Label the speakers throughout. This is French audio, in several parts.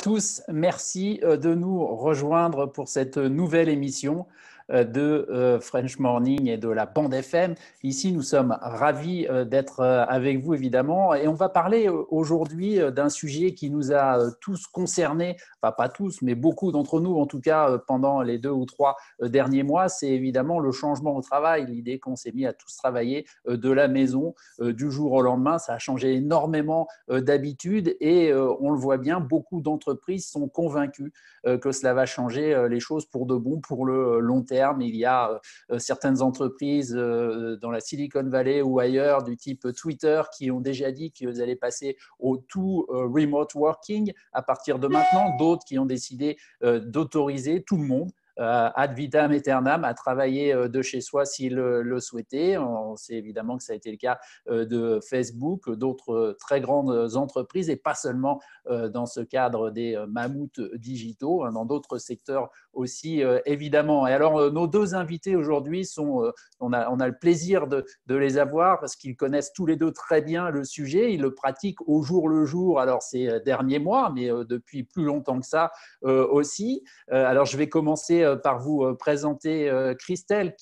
Speaker 1: tous, merci de nous rejoindre pour cette nouvelle émission de French Morning et de la bande FM. Ici, nous sommes ravis d'être avec vous, évidemment, et on va parler aujourd'hui d'un sujet qui nous a tous concernés, enfin pas tous, mais beaucoup d'entre nous, en tout cas, pendant les 2 ou 3 derniers mois, c'est évidemment le changement au travail, l'idée qu'on s'est mis à tous travailler de la maison du jour au lendemain. Ça a changé énormément d'habitudes et on le voit bien, beaucoup d'entreprises sont convaincues que cela va changer les choses pour de bon, pour le long terme. Il y a certaines entreprises dans la Silicon Valley ou ailleurs du type Twitter qui ont déjà dit qu'ils allaient passer au tout remote working à partir de maintenant, d'autres qui ont décidé d'autoriser tout le monde ad vitam aeternam à travailler de chez soi s'il le souhaitait. On sait évidemment que ça a été le cas de Facebook, d'autres très grandes entreprises et pas seulement dans ce cadre des mammouths digitaux, dans d'autres secteurs aussi évidemment. Et alors nos deux invités aujourd'hui sont, on a le plaisir de les avoir parce qu'ils connaissent tous les deux très bien le sujet, ils le pratiquent au jour le jour, alors ces derniers mois, mais depuis plus longtemps que ça aussi. Alors je vais commencer par vous présenter Christelle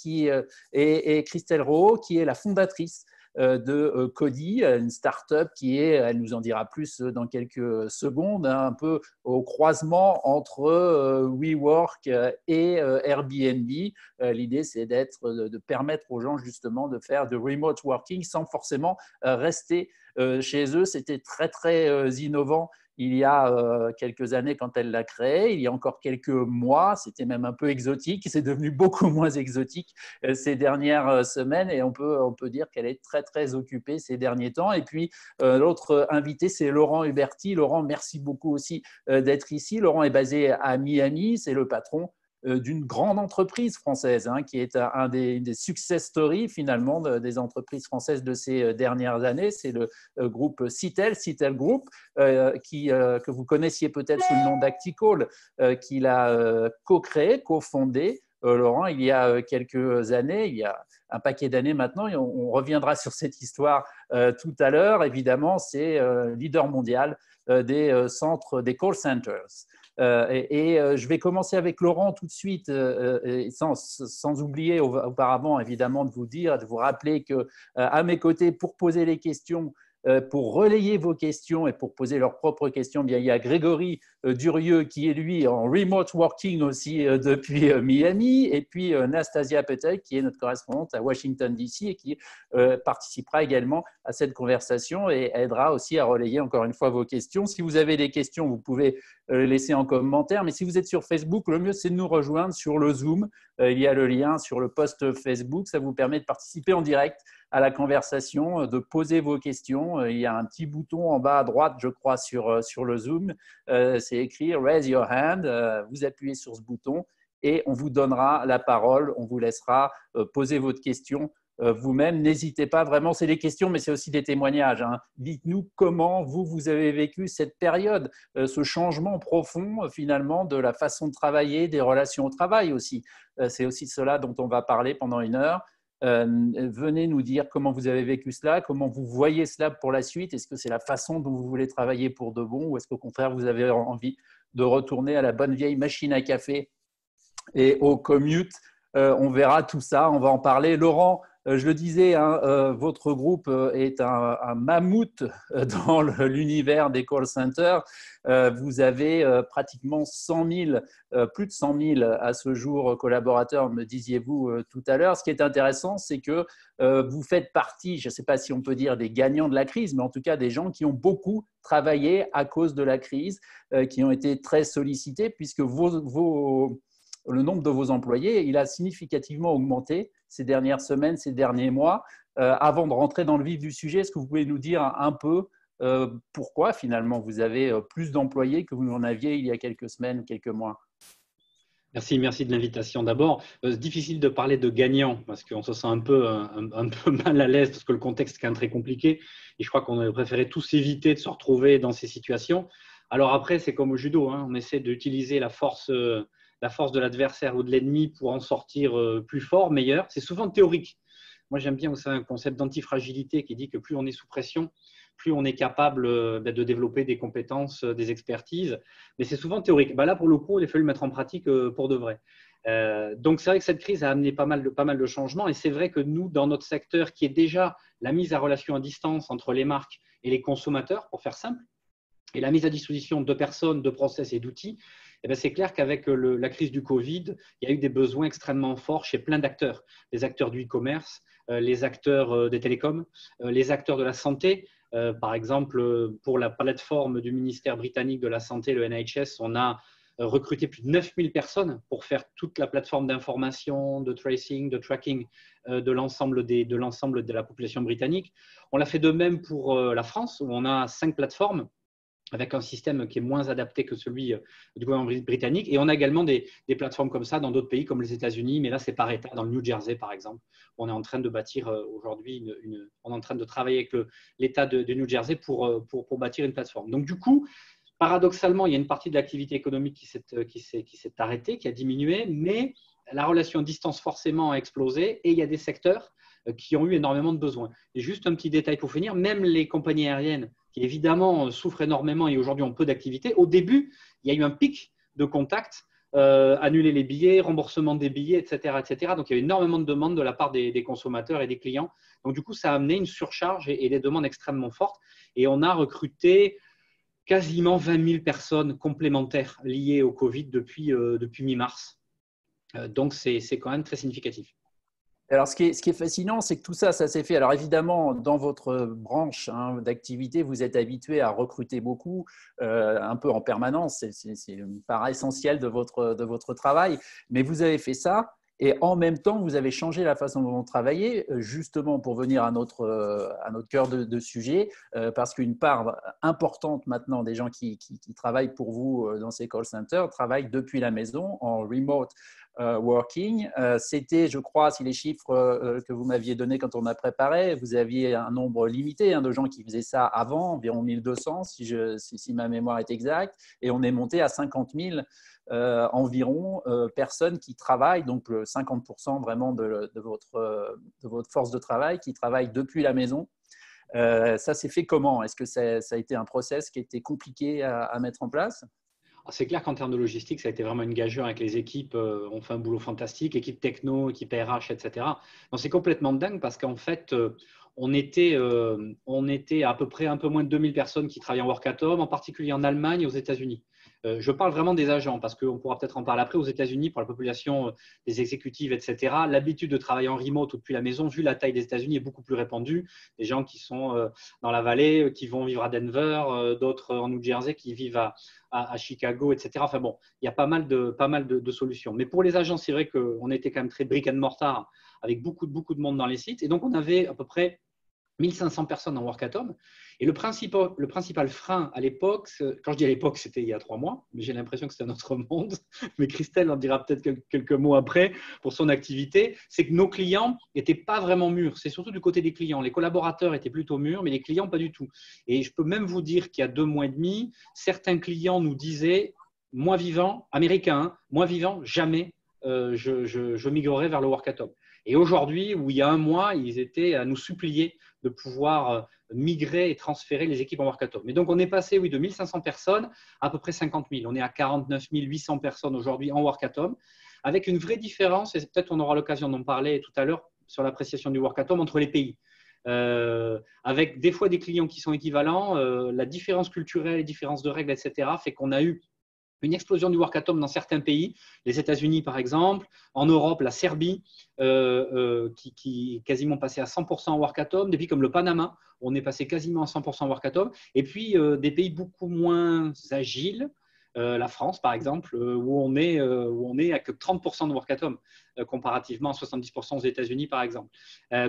Speaker 1: et Christelle Rowe, qui est la fondatrice de Cody, une start-up qui est, elle nous en dira plus dans quelques secondes, un peu au croisement entre WeWork et Airbnb. L'idée, c'est de permettre aux gens justement de faire de remote working sans forcément rester chez eux. C'était très, très innovant il y a quelques années quand elle l'a créé. Il y a encore quelques mois, c'était même un peu exotique. C'est devenu beaucoup moins exotique ces dernières semaines et on peut dire qu'elle est très, très occupée ces derniers temps. Et puis, l'autre invité, c'est Laurent Huberti. Laurent, merci beaucoup aussi d'être ici. Laurent est basé à Miami. C'est le patron d'une grande entreprise française, qui est un des success stories finalement des entreprises françaises de ces dernières années. C'est le groupe Citel Group, que vous connaissiez peut-être sous le nom d'Acticall, qu'il a co-créé, co-fondé. Laurent, il y a quelques années, il y a un paquet d'années maintenant, et on reviendra sur cette histoire tout à l'heure. Évidemment, c'est leader mondial des centres, des call centers. Je vais commencer avec Laurent tout de suite, sans oublier auparavant évidemment de vous dire, de vous rappeler que à mes côtés pour poser les questions, pour relayer vos questions et pour poser leurs propres questions, bien, il y a Grégory Durieux qui est lui en remote working aussi depuis Miami, et puis Nastasia Petel qui est notre correspondante à Washington DC et qui participera également à cette conversation et aidera aussi à relayer encore une fois vos questions. Si vous avez des questions, vous pouvez les laisser en commentaire, mais si vous êtes sur Facebook, le mieux c'est de nous rejoindre sur le Zoom. Il y a le lien sur le post Facebook, ça vous permet de participer en direct à la conversation, de poser vos questions. Il y a un petit bouton en bas à droite, je crois, sur le Zoom. C'est écrit « Raise your hand ». Vous appuyez sur ce bouton et on vous donnera la parole. On vous laissera poser votre question vous-même. N'hésitez pas, vraiment, c'est des questions, mais c'est aussi des témoignages. Dites-nous comment vous avez vécu cette période, ce changement profond, finalement, de la façon de travailler, des relations au travail aussi. C'est aussi cela dont on va parler pendant 1 heure. Venez nous dire comment vous avez vécu cela, comment vous voyez cela pour la suite. Est-ce que c'est la façon dont vous voulez travailler pour de bon ou est-ce qu'au contraire, vous avez envie de retourner à la bonne vieille machine à café et au commute? On verra tout ça, on va en parler. Laurent, je le disais, votre groupe est un mammouth dans l'univers des call centers. Vous avez pratiquement 100 000, plus de 100 000 à ce jour collaborateurs, me disiez-vous tout à l'heure. Ce qui est intéressant, c'est que vous faites partie, je ne sais pas si on peut dire des gagnants de la crise, mais en tout cas des gens qui ont beaucoup travaillé à cause de la crise, qui ont été très sollicités puisque le nombre de vos employés, il a significativement augmenté ces dernières semaines, ces derniers mois. Avant de rentrer dans le vif du sujet, est-ce que vous pouvez nous dire un peu pourquoi finalement vous avez plus d'employés que vous n'en aviez il y a quelques semaines ou quelques mois?
Speaker 2: Merci de l'invitation. D'abord, c'est difficile de parler de gagnants parce qu'on se sent un peu mal à l'aise parce que le contexte est quand même très compliqué et je crois qu'on aurait préféré tous éviter de se retrouver dans ces situations. Alors après, c'est comme au judo, on essaie d'utiliser la force de l'adversaire ou de l'ennemi pour en sortir plus fort, meilleur. C'est souvent théorique. Moi, j'aime bien un concept d'antifragilité qui dit que plus on est sous pression, plus on est capable de développer des compétences, des expertises. Mais c'est souvent théorique. Là, pour le coup, il a fallu le mettre en pratique pour de vrai. Donc, c'est vrai que cette crise a amené pas mal de changements. Et c'est vrai que nous, dans notre secteur, qui est déjà la mise à relation à distance entre les marques et les consommateurs, pour faire simple, et la mise à disposition de personnes, de process et d'outils, c'est clair qu'avec la crise du Covid, il y a eu des besoins extrêmement forts chez plein d'acteurs. Les acteurs du e-commerce, les acteurs des télécoms, les acteurs de la santé. Par exemple, pour la plateforme du ministère britannique de la Santé, le NHS, on a recruté plus de 9000 personnes pour faire toute la plateforme d'information, de tracing, de tracking de l'ensemble de la population britannique. On l'a fait de même pour la France, où on a 5 plateformes avec un système qui est moins adapté que celui du gouvernement britannique. Et on a également des plateformes comme ça dans d'autres pays comme les États-Unis, mais là, c'est par État, dans le New Jersey, par exemple. On est en train de bâtir aujourd'hui, on est en train de travailler avec l'État de New Jersey pour bâtir une plateforme. Donc, du coup, paradoxalement, il y a une partie de l'activité économique qui s'est arrêtée, qui a diminué, mais la relation distance forcément a explosé et il y a des secteurs qui ont eu énormément de besoins. Et juste un petit détail pour finir, même les compagnies aériennes qui évidemment souffrent énormément et aujourd'hui ont peu d'activité, au début, il y a eu un pic de contacts, annuler les billets, remboursement des billets, etc., etc. Donc, il y a eu énormément de demandes de la part des consommateurs et des clients. Donc, du coup, ça a amené une surcharge et des demandes extrêmement fortes. Et on a recruté quasiment 20 000 personnes complémentaires liées au Covid depuis mi-mars. Donc, c'est quand même très significatif.
Speaker 1: Alors, ce qui est fascinant, c'est que tout ça, ça s'est fait. Alors, évidemment, dans votre branche d'activité, vous êtes habitué à recruter beaucoup, un peu en permanence. C'est une part essentielle de votre travail. Mais vous avez fait ça et en même temps, vous avez changé la façon dont vous travaillez, justement pour venir à notre cœur de sujet, parce qu'une part importante maintenant des gens qui travaillent pour vous dans ces call centers travaillent depuis la maison en remote working. C'était, je crois, si les chiffres que vous m'aviez donnés quand on a préparé, vous aviez un nombre limité de gens qui faisaient ça avant, environ 1200 si ma mémoire est exacte, et on est monté à 50 000 environ personnes qui travaillent, donc 50% vraiment de votre force de travail qui travaille depuis la maison. Ça s'est fait comment? Est-ce que ça a été un process qui était compliqué à mettre en place?
Speaker 2: C'est clair qu'en termes de logistique, ça a été vraiment une gageure avec les équipes. On fait un boulot fantastique, équipe techno, équipe RH, etc. C'est complètement dingue parce qu'en fait, on était à peu près un peu moins de 2000 personnes qui travaillaient en work at home, en particulier en Allemagne et aux États-Unis. Je parle vraiment des agents parce qu'on pourra peut-être en parler après. Aux États-Unis, pour la population des exécutives, etc., l'habitude de travailler en remote ou depuis la maison, vu la taille des États-Unis, est beaucoup plus répandue. Des gens qui sont dans la vallée, qui vont vivre à Denver, d'autres en New Jersey qui vivent à Chicago, etc. Enfin bon, il y a pas mal de solutions. Mais pour les agents, c'est vrai qu'on était quand même très brick and mortar avec beaucoup de monde dans les sites. Et donc, on avait à peu près 1500 personnes en work at home. Et le principal frein à l'époque, quand je dis à l'époque, c'était il y a 3 mois, mais j'ai l'impression que c'était un autre monde. Mais Christelle en dira peut-être quelques mots après pour son activité. C'est que nos clients n'étaient pas vraiment mûrs. C'est surtout du côté des clients. Les collaborateurs étaient plutôt mûrs, mais les clients, pas du tout. Et je peux même vous dire qu'il y a 2 mois et demi, certains clients nous disaient, moi vivant, américain, moi vivant, jamais je migrerai vers le work at home. Et aujourd'hui, où il y a 1 mois, ils étaient à nous supplier de pouvoir migrer et transférer les équipes en work at home. Mais donc, on est passé de 1500 personnes à peu près 50 000. On est à 49 800 personnes aujourd'hui en work at home, avec une vraie différence, et peut-être on aura l'occasion d'en parler tout à l'heure sur l'appréciation du work at home entre les pays. Avec des fois des clients qui sont équivalents, la différence culturelle, les différences de règles, etc., fait qu'on a eu une explosion du work at home dans certains pays, les États-Unis par exemple, en Europe, la Serbie, qui est quasiment passée à 100% en work at home, des pays comme le Panama, où on est passé quasiment à 100% en work at home, et puis des pays beaucoup moins agiles, la France par exemple, où on est à que 30% de work at home, comparativement à 70% aux États-Unis par exemple.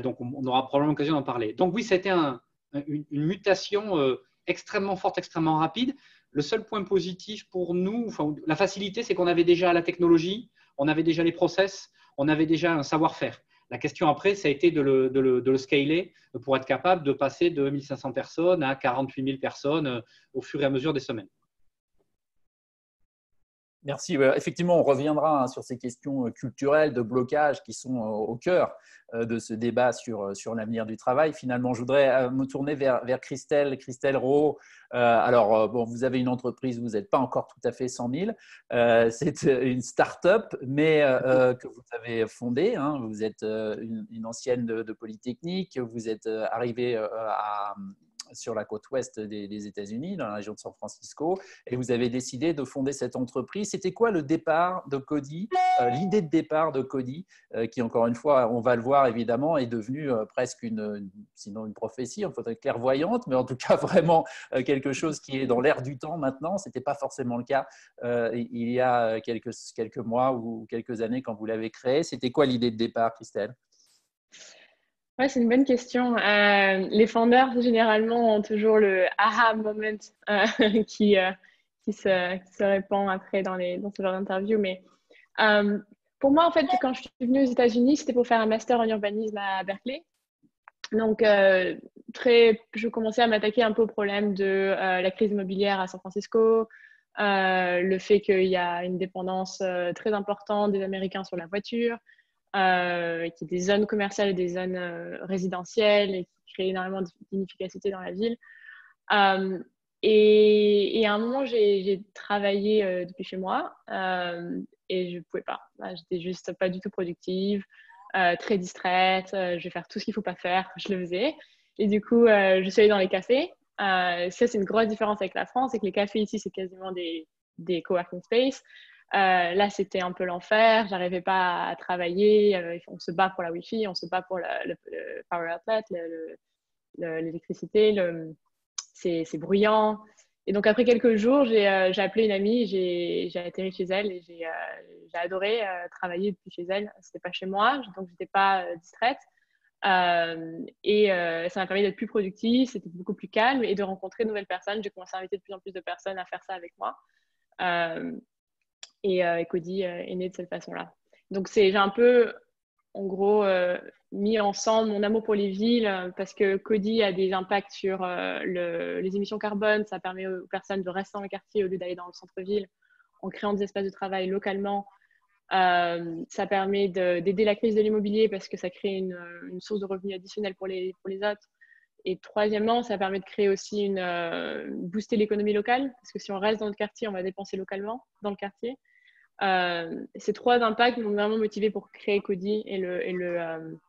Speaker 2: Donc on aura probablement l'occasion d'en parler. Donc oui, c'était une mutation extrêmement forte, extrêmement rapide. Le seul point positif pour nous, la facilité, c'est qu'on avait déjà la technologie, on avait déjà les process, on avait déjà un savoir-faire. La question après, ça a été de le scaler pour être capable de passer de 1500 personnes à 48 000 personnes au fur et à mesure des semaines.
Speaker 1: Merci. Effectivement, on reviendra sur ces questions culturelles de blocage qui sont au cœur de ce débat sur l'avenir du travail. Finalement, je voudrais me tourner vers Christelle Rowe. Alors, bon, vous avez une entreprise, vous n'êtes pas encore tout à fait 100 000. C'est une start-up, mais que vous avez fondée. Hein. Vous êtes une ancienne de Polytechnique. Vous êtes arrivée sur la côte ouest des États-Unis, dans la région de San Francisco, et vous avez décidé de fonder cette entreprise. C'était quoi le départ de Cody, l'idée de départ de Cody, qui, encore une fois, on va le voir évidemment, est devenue presque sinon une prophétie, on peut être clairvoyante, mais en tout cas vraiment quelque chose qui est dans l'air du temps maintenant. Ce n'était pas forcément le cas il y a quelques mois ou quelques années quand vous l'avez créé. C'était quoi l'idée de départ, Christelle?
Speaker 3: Ouais, c'est une bonne question. Les founders, généralement, ont toujours le aha moment qui se répand après dans ce genre d'interview. Mais pour moi, en fait, quand je suis venue aux États-Unis, c'était pour faire un master en urbanisme à Berkeley. Donc, je commençais à m'attaquer un peu au problème de la crise immobilière à San Francisco, le fait qu'il y a une dépendance très importante des Américains sur la voiture, qu'il y ait des zones commerciales et des zones résidentielles et qui créent énormément d'inefficacité dans la ville. Et à un moment, j'ai travaillé depuis chez moi et je ne pouvais pas. J'étais juste pas du tout productive, très distraite. Je vais faire tout ce qu'il ne faut pas faire. Je le faisais. Et du coup, je suis allée dans les cafés. Ça, c'est une grosse différence avec la France, c'est que les cafés ici, c'est quasiment des coworking space. Là, c'était un peu l'enfer. J'arrivais pas à travailler. On se bat pour la Wi-Fi, on se bat pour le power outlet, l'électricité. C'est bruyant. Et donc, après quelques jours, j'ai appelé une amie, j'ai atterri chez elle et j'ai adoré travailler depuis chez elle. C'était pas chez moi, donc j'étais pas distraite. Ça m'a permis d'être plus productive, c'était beaucoup plus calme et de rencontrer de nouvelles personnes. J'ai commencé à inviter de plus en plus de personnes à faire ça avec moi. Et Cody est né de cette façon-là. Donc, j'ai un peu, en gros, mis ensemble mon amour pour les villes parce que Cody a des impacts sur les émissions carbone. Ça permet aux personnes de rester dans le quartier au lieu d'aller dans le centre-ville en créant des espaces de travail localement. Ça permet d'aider la crise de l'immobilier parce que ça crée une source de revenus additionnelle pour les autres. Et troisièmement, ça permet de créer aussi booster l'économie locale parce que si on reste dans le quartier, on va dépenser localement dans le quartier. Ces trois impacts m'ont vraiment motivé pour créer Cody et le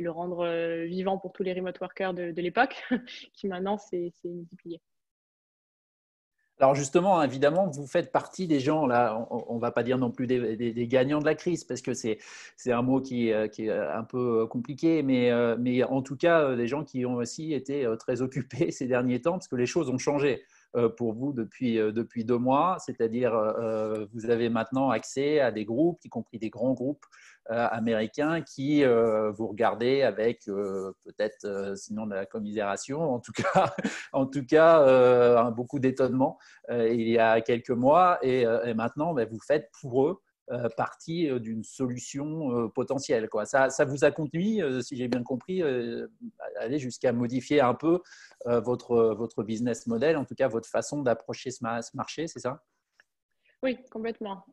Speaker 3: rendre vivant pour tous les remote workers de l'époque qui maintenant s'est multiplié.
Speaker 1: Alors justement, évidemment, vous faites partie des gens, là, on ne va pas dire non plus des gagnants de la crise, parce que c'est un mot qui est un peu compliqué, mais en tout cas, des gens qui ont aussi été très occupés ces derniers temps, parce que les choses ont changé pour vous depuis 2 mois, c'est-à-dire vous avez maintenant accès à des groupes, y compris des grands groupes américains qui vous regardez avec peut-être sinon de la commisération, en tout cas beaucoup d'étonnement il y a quelques mois et maintenant vous faites pour eux partie d'une solution potentielle, quoi. Ça vous a conduit, si j'ai bien compris, aller jusqu'à modifier un peu votre business model, en tout cas votre façon d'approcher ce marché, c'est ça?
Speaker 3: Oui, complètement.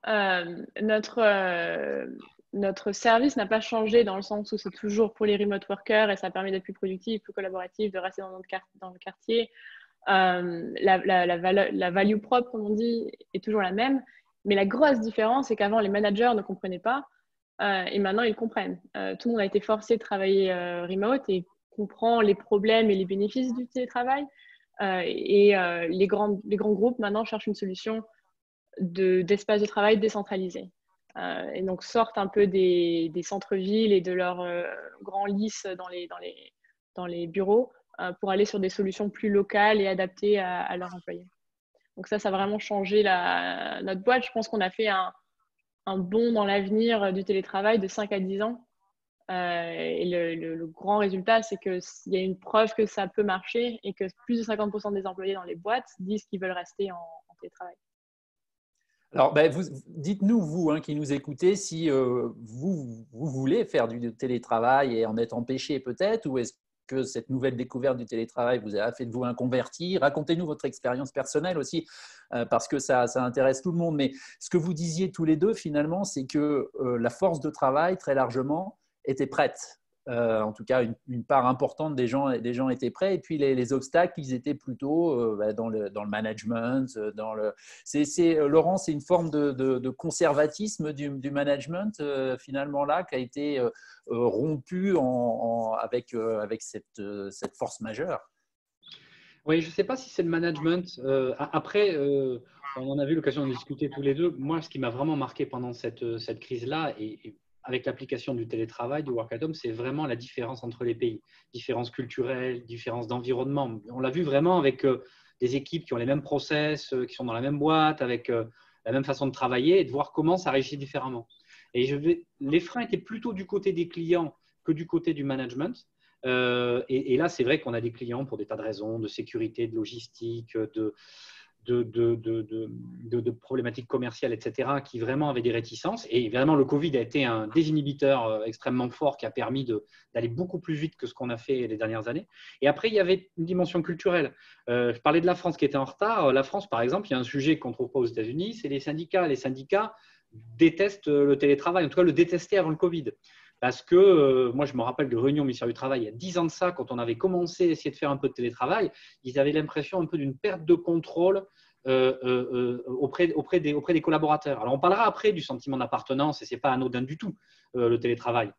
Speaker 3: Notre service n'a pas changé dans le sens où c'est toujours pour les remote workers et ça permet d'être plus productif, plus collaboratif, de rester dans le quartier. La value propre, comme on dit, est toujours la même. Mais la grosse différence, c'est qu'avant, les managers ne comprenaient pas et maintenant, ils comprennent. Tout le monde a été forcé de travailler remote et comprend les problèmes et les bénéfices du télétravail. Les grands groupes, maintenant, cherchent une solution d'espace de travail décentralisé. Et donc, sortent un peu des centres-villes et de leurs grands lices dans les bureaux pour aller sur des solutions plus locales et adaptées à leurs employés. Donc ça a vraiment changé notre boîte. Je pense qu'on a fait un bond dans l'avenir du télétravail de 5 à 10 ans. Et le grand résultat, c'est qu'il y a une preuve que ça peut marcher et que plus de 50% des employés dans les boîtes disent qu'ils veulent rester en télétravail.
Speaker 1: Alors, dites-nous, vous qui nous écoutez, si vous voulez faire du télétravail et en être empêché peut-être, ou est-ce que cette nouvelle découverte du télétravail vous a fait de vous un converti? Racontez-nous votre expérience personnelle aussi, parce que ça intéresse tout le monde. Mais ce que vous disiez tous les deux, finalement, c'est que la force de travail, très largement, était prête. En tout cas, une part importante des gens étaient prêts. Et puis, les obstacles, ils étaient plutôt dans le management. Laurent, c'est une forme de conservatisme du management, finalement, là, qui a été rompu avec cette force majeure.
Speaker 2: Oui, je ne sais pas si c'est le management. Après, on en a eu l'occasion de discuter tous les deux. Moi, ce qui m'a vraiment marqué pendant cette crise-là, et avec l'application du télétravail, du work at home, c'est vraiment la différence entre les pays. Différence culturelle, différence d'environnement. On l'a vu vraiment avec des équipes qui ont les mêmes process, qui sont dans la même boîte, avec la même façon de travailler, et de voir comment ça réussit différemment. Et les freins étaient plutôt du côté des clients que du côté du management. Et là, c'est vrai qu'on a des clients pour des tas de raisons, de sécurité, de logistique, de problématiques commerciales, etc., qui vraiment avaient des réticences. Et vraiment, le Covid a été un désinhibiteur extrêmement fort qui a permis d'aller beaucoup plus vite que ce qu'on a fait les dernières années. Et après, il y avait une dimension culturelle. Je parlais de la France qui était en retard. La France, par exemple, il y a un sujet qu'on ne trouve pas aux États-Unis, c'est les syndicats. Les syndicats détestent le télétravail, en tout cas le détestaient avant le Covid. Parce que moi, je me rappelle de réunions au ministère du Travail il y a 10 ans de ça, quand on avait commencé à essayer de faire un peu de télétravail, ils avaient l'impression un peu d'une perte de contrôle auprès des collaborateurs. Alors, on parlera après du sentiment d'appartenance, et ce n'est pas anodin du tout, le télétravail.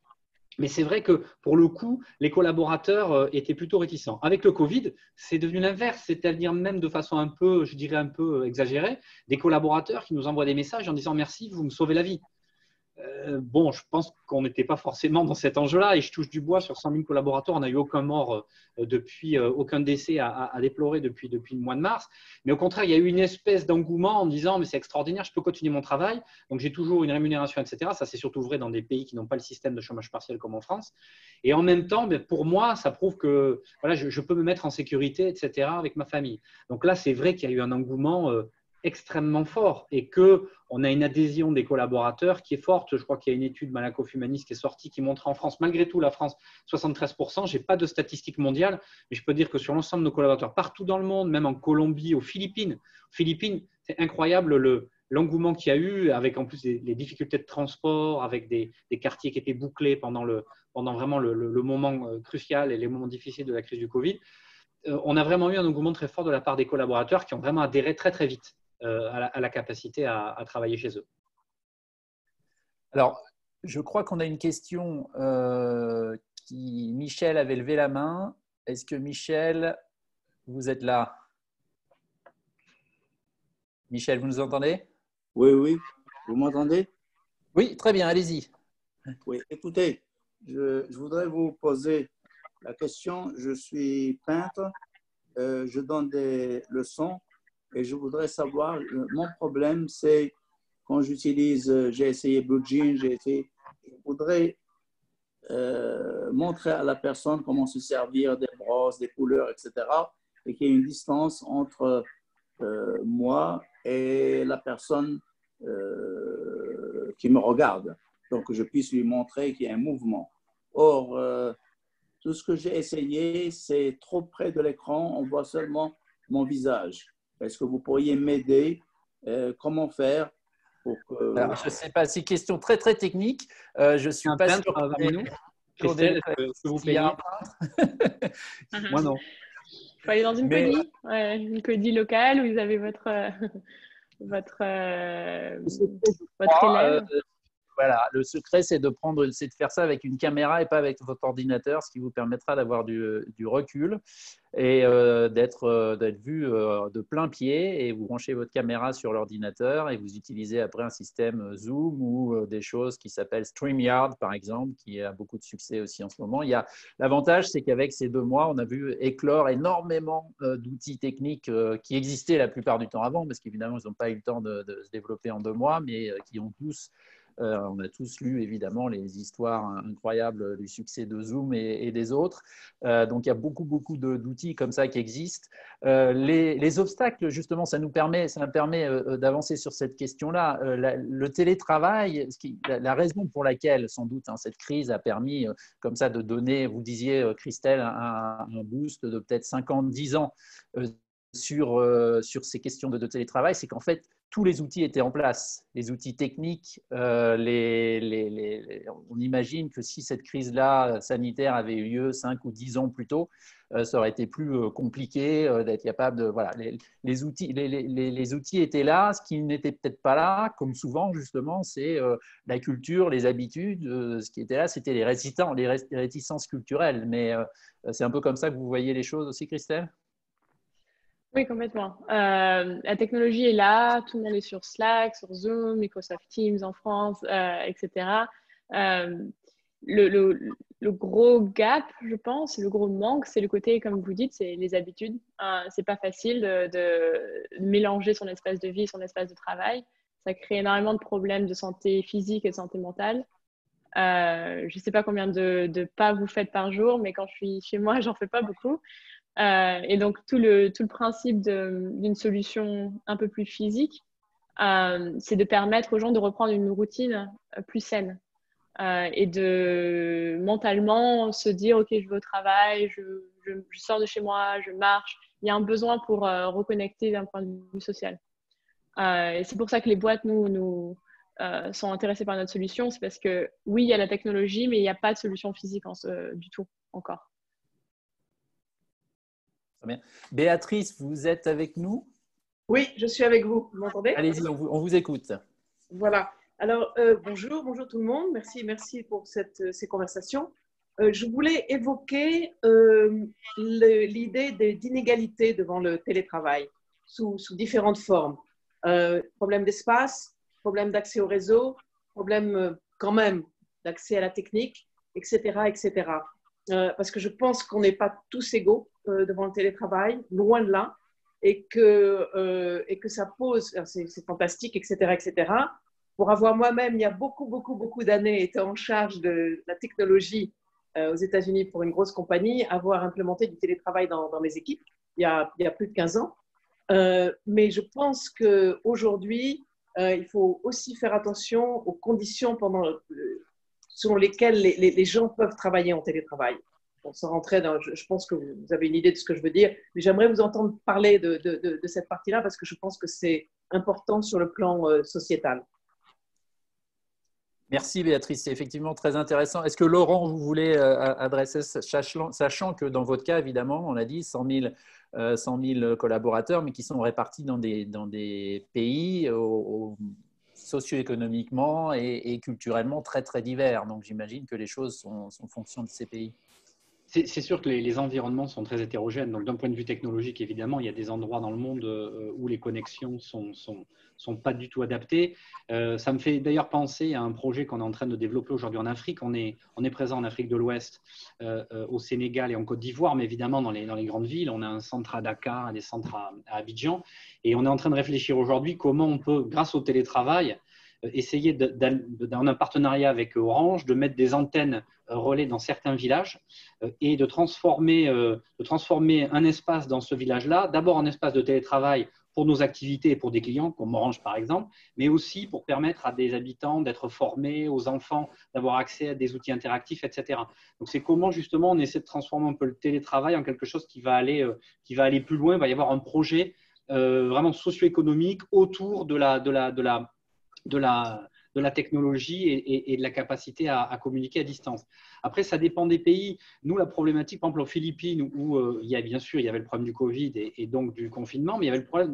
Speaker 2: Mais c'est vrai que pour le coup, les collaborateurs étaient plutôt réticents. Avec le Covid, c'est devenu l'inverse, c'est-à-dire même de façon un peu, je dirais un peu exagérée, des collaborateurs qui nous envoient des messages en disant « Merci, vous me sauvez la vie ». Bon, je pense qu'on n'était pas forcément dans cet enjeu-là, et je touche du bois, sur 100 000 collaborateurs, on n'a eu aucun mort depuis, aucun décès à déplorer depuis le mois de mars. Mais au contraire, il y a eu une espèce d'engouement en disant « mais c'est extraordinaire, je peux continuer mon travail, donc j'ai toujours une rémunération, etc. » Ça, c'est surtout vrai dans des pays qui n'ont pas le système de chômage partiel comme en France. Et en même temps, pour moi, ça prouve que voilà, je peux me mettre en sécurité, etc., avec ma famille. Donc là, c'est vrai qu'il y a eu un engouement extrêmement fort, et qu'on a une adhésion des collaborateurs qui est forte. Je crois qu'il y a une étude Malakoff Humanis qui est sortie qui montre en France, malgré tout, la France, 73%. Je n'ai pas de statistiques mondiales, mais je peux dire que sur l'ensemble de nos collaborateurs, partout dans le monde, même en Colombie, aux Philippines, c'est incroyable l'engouement qu'il y a eu, avec en plus les difficultés de transport, avec des quartiers qui étaient bouclés pendant vraiment le moment crucial et les moments difficiles de la crise du Covid. On a vraiment eu un engouement très fort de la part des collaborateurs qui ont vraiment adhéré très, très vite à la capacité à travailler chez eux.
Speaker 1: Alors, je crois qu'on a une question Michel avait levé la main. Est-ce que Michel, vous êtes là? Michel, vous nous entendez?
Speaker 4: Oui, oui. Vous m'entendez?
Speaker 1: Oui, très bien, allez-y.
Speaker 4: Oui, écoutez, je voudrais vous poser la question. Je suis peintre, je donne des leçons et je voudrais savoir, mon problème, c'est quand j'utilise, j'ai essayé Blue Jean, je voudrais montrer à la personne comment se servir des brosses, des couleurs, etc. Et qu'il y ait une distance entre moi et la personne qui me regarde. Donc, que je puisse lui montrer qu'il y a un mouvement. Or, tout ce que j'ai essayé, c'est trop près de l'écran, on voit seulement mon visage. Est-ce que vous pourriez m'aider? Comment faire pour que…
Speaker 1: Alors, je ne sais pas, c'est une question très, très technique. Je ne suis pas sûr
Speaker 2: Christelle, est-ce que vous payez? Moi, non.
Speaker 3: Il faut aller dans une codie locale où vous avez votre élève.
Speaker 1: Voilà, le secret, c'est de faire ça avec une caméra et pas avec votre ordinateur, ce qui vous permettra d'avoir du recul et d'être vu de plein pied, et vous branchez votre caméra sur l'ordinateur et vous utilisez après un système Zoom ou des choses qui s'appellent StreamYard, par exemple, qui a beaucoup de succès aussi en ce moment. L'avantage, c'est qu'avec ces 2 mois, on a vu éclore énormément d'outils techniques qui existaient la plupart du temps avant, parce qu'évidemment, ils n'ont pas eu le temps de se développer en 2 mois, mais qui ont tous On a tous lu évidemment les histoires incroyables du succès de Zoom et des autres. Donc il y a beaucoup d'outils comme ça qui existent. Les obstacles, justement, ça me permet d'avancer sur cette question-là. Le télétravail, la raison pour laquelle, sans doute, cette crise a permis comme ça de donner, vous disiez, Christelle, un boost de peut-être 50, 10 ans sur ces questions de télétravail, c'est qu'en fait, tous les outils étaient en place, les outils techniques. On imagine que si cette crise-là sanitaire avait eu lieu 5 ou 10 ans plus tôt, ça aurait été plus compliqué d'être capable de… Voilà, les outils étaient là. Ce qui n'était peut-être pas là, comme souvent justement, c'est la culture, les habitudes. Ce qui était là, c'était les réticences culturelles. Mais c'est un peu comme ça que vous voyez les choses aussi, Christelle ?
Speaker 3: Oui, complètement. La technologie est là, tout le monde est sur Slack, sur Zoom, Microsoft Teams en France, etc. Le gros gap, je pense, le gros manque, c'est le côté, comme vous dites, c'est les habitudes. C'est pas facile de mélanger son espace de vie et son espace de travail. Ça crée énormément de problèmes de santé physique et de santé mentale. Je sais pas combien de pas vous faites par jour, mais quand je suis chez moi, j'en fais pas beaucoup. Et donc, tout le principe d'une solution un peu plus physique, c'est de permettre aux gens de reprendre une routine plus saine et de mentalement se dire, OK, je vais au travail, je sors de chez moi, je marche. Il y a un besoin pour reconnecter d'un point de vue social. Et c'est pour ça que les boîtes nous sont intéressées par notre solution. C'est parce que, oui, il y a la technologie, mais il n'y a pas de solution physique du tout encore.
Speaker 1: Très bien. Béatrice, vous êtes avec nous?
Speaker 5: Oui, je suis avec vous. Vous m'entendez?
Speaker 1: Allez-y, on vous écoute.
Speaker 5: Voilà. Alors, bonjour tout le monde. Merci pour ces conversations. Je voulais évoquer l'idée d'inégalité devant le télétravail sous différentes formes. Problème d'espace, problème d'accès au réseau, problème quand même d'accès à la technique, etc., etc. Parce que je pense qu'on n'est pas tous égaux devant le télétravail, loin de là, et que ça pose, c'est fantastique, etc., etc. Pour avoir moi-même, il y a beaucoup d'années, été en charge de la technologie aux États-Unis pour une grosse compagnie, avoir implémenté du télétravail dans mes équipes il y a plus de 15 ans. Mais je pense qu'aujourd'hui, il faut aussi faire attention aux conditions selon lesquelles les gens peuvent travailler en télétravail. Sans rentrer dans, je pense que vous avez une idée de ce que je veux dire, mais j'aimerais vous entendre parler de cette partie-là parce que je pense que c'est important sur le plan sociétal.
Speaker 1: Merci Béatrice, c'est effectivement très intéressant. Est-ce que Laurent, vous voulez adresser, sachant que dans votre cas, évidemment, on l'a dit, 100 000 collaborateurs, mais qui sont répartis dans des pays socio-économiquement et culturellement très divers. Donc j'imagine que les choses sont en fonction de ces pays.
Speaker 2: C'est sûr que les environnements sont très hétérogènes. Donc, d'un point de vue technologique, évidemment, il y a des endroits dans le monde où les connexions sont pas du tout adaptées. Ça me fait d'ailleurs penser à un projet qu'on est en train de développer aujourd'hui en Afrique. On est présent en Afrique de l'Ouest, au Sénégal et en Côte d'Ivoire, mais évidemment dans les grandes villes. On a un centre à Dakar, des centres à Abidjan. Et on est en train de réfléchir aujourd'hui comment on peut, grâce au télétravail, essayer, dans un partenariat avec Orange, de mettre des antennes relais dans certains villages et de transformer un espace dans ce village-là, d'abord un espace de télétravail pour nos activités et pour des clients, comme Orange par exemple, mais aussi pour permettre à des habitants d'être formés, aux enfants d'avoir accès à des outils interactifs, etc. Donc c'est comment justement on essaie de transformer un peu le télétravail en quelque chose qui va aller plus loin. Il va y avoir un projet vraiment socio-économique autour de la technologie et de la capacité à communiquer à distance. Après, ça dépend des pays. Nous, la problématique, par exemple, aux Philippines, où il y avait le problème du Covid et donc du confinement, mais il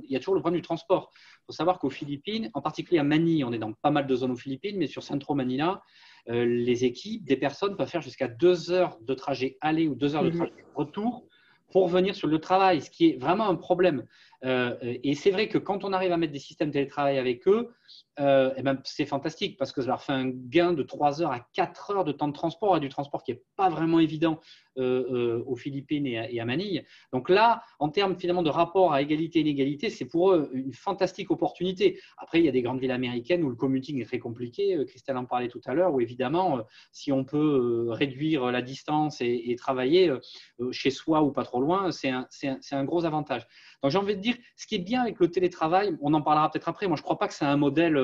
Speaker 2: y a toujours le problème du transport. Il faut savoir qu'aux Philippines, en particulier à Manille, on est dans pas mal de zones aux Philippines, mais sur Centro Manila, les équipes, des personnes peuvent faire jusqu'à 2 heures de trajet aller ou 2 heures de trajet retour pour venir sur le travail, ce qui est vraiment un problème. Et c'est vrai que quand on arrive à mettre des systèmes de télétravail avec eux, eh ben, c'est fantastique parce que ça leur fait un gain de 3 heures à 4 heures de temps de transport, et du transport qui n'est pas vraiment évident aux Philippines et à Manille. Donc là, en termes finalement de rapport à égalité-inégalité, c'est pour eux une fantastique opportunité. Après, il y a des grandes villes américaines où le commuting est très compliqué. Christelle en parlait tout à l'heure, où évidemment, si on peut réduire la distance et travailler chez soi ou pas trop loin, c'est un gros avantage. Donc j'ai envie de dire, ce qui est bien avec le télétravail, on en parlera peut-être après, moi je ne crois pas que c'est un modèle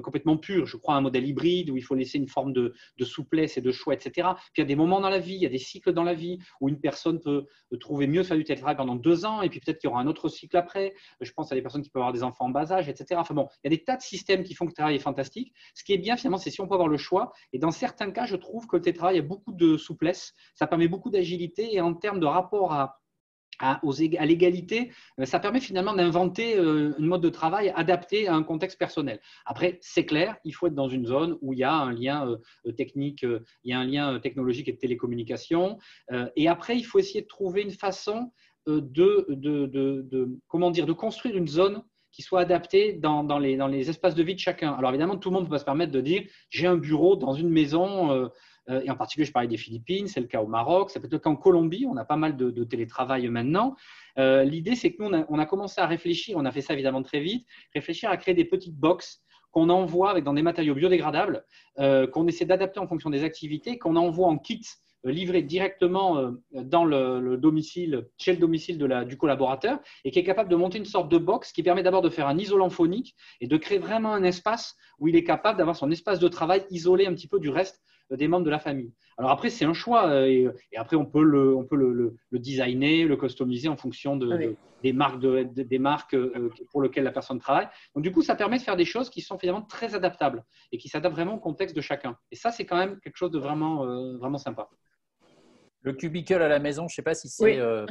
Speaker 2: complètement pur, je crois à un modèle hybride où il faut laisser une forme de souplesse et de choix, etc. Puis il y a des moments dans la vie, il y a des cycles dans la vie où une personne peut trouver mieux de faire du télétravail pendant 2 ans et puis peut-être qu'il y aura un autre cycle après. Je pense à des personnes qui peuvent avoir des enfants en bas âge, etc. Enfin bon, il y a des tas de systèmes qui font que le travail est fantastique. Ce qui est bien finalement, c'est si on peut avoir le choix. Et dans certains cas, je trouve que le télétravail a beaucoup de souplesse, ça permet beaucoup d'agilité et en termes de rapport à l'égalité, ça permet finalement d'inventer un mode de travail adapté à un contexte personnel. Après, c'est clair, il faut être dans une zone où il y a un lien technique, il y a un lien technologique et de télécommunication. Et après, il faut essayer de trouver une façon de construire une zone qui soit adaptée dans les espaces de vie de chacun. Alors évidemment, tout le monde ne peut pas se permettre de dire j'ai un bureau dans une maison. Et en particulier, je parlais des Philippines, c'est le cas au Maroc, ça peut être le cas en Colombie, on a pas mal de télétravail maintenant. L'idée, c'est que nous, on a commencé à réfléchir, on a fait ça évidemment très vite, réfléchir à créer des petites boxes qu'on envoie dans des matériaux biodégradables, qu'on essaie d'adapter en fonction des activités, qu'on envoie en kit livré directement dans le domicile, chez le domicile du collaborateur, et qui est capable de monter une sorte de box qui permet d'abord de faire un isolant phonique et de créer vraiment un espace où il est capable d'avoir son espace de travail isolé un petit peu du reste des membres de la famille. Alors après, c'est un choix et après, on peut le designer, le customiser en fonction des marques pour lesquelles la personne travaille. Donc, du coup, ça permet de faire des choses qui sont finalement très adaptables et qui s'adaptent vraiment au contexte de chacun. Et ça, c'est quand même quelque chose de vraiment, vraiment sympa.
Speaker 1: Le cubicle à la maison, je ne sais pas si c'est ou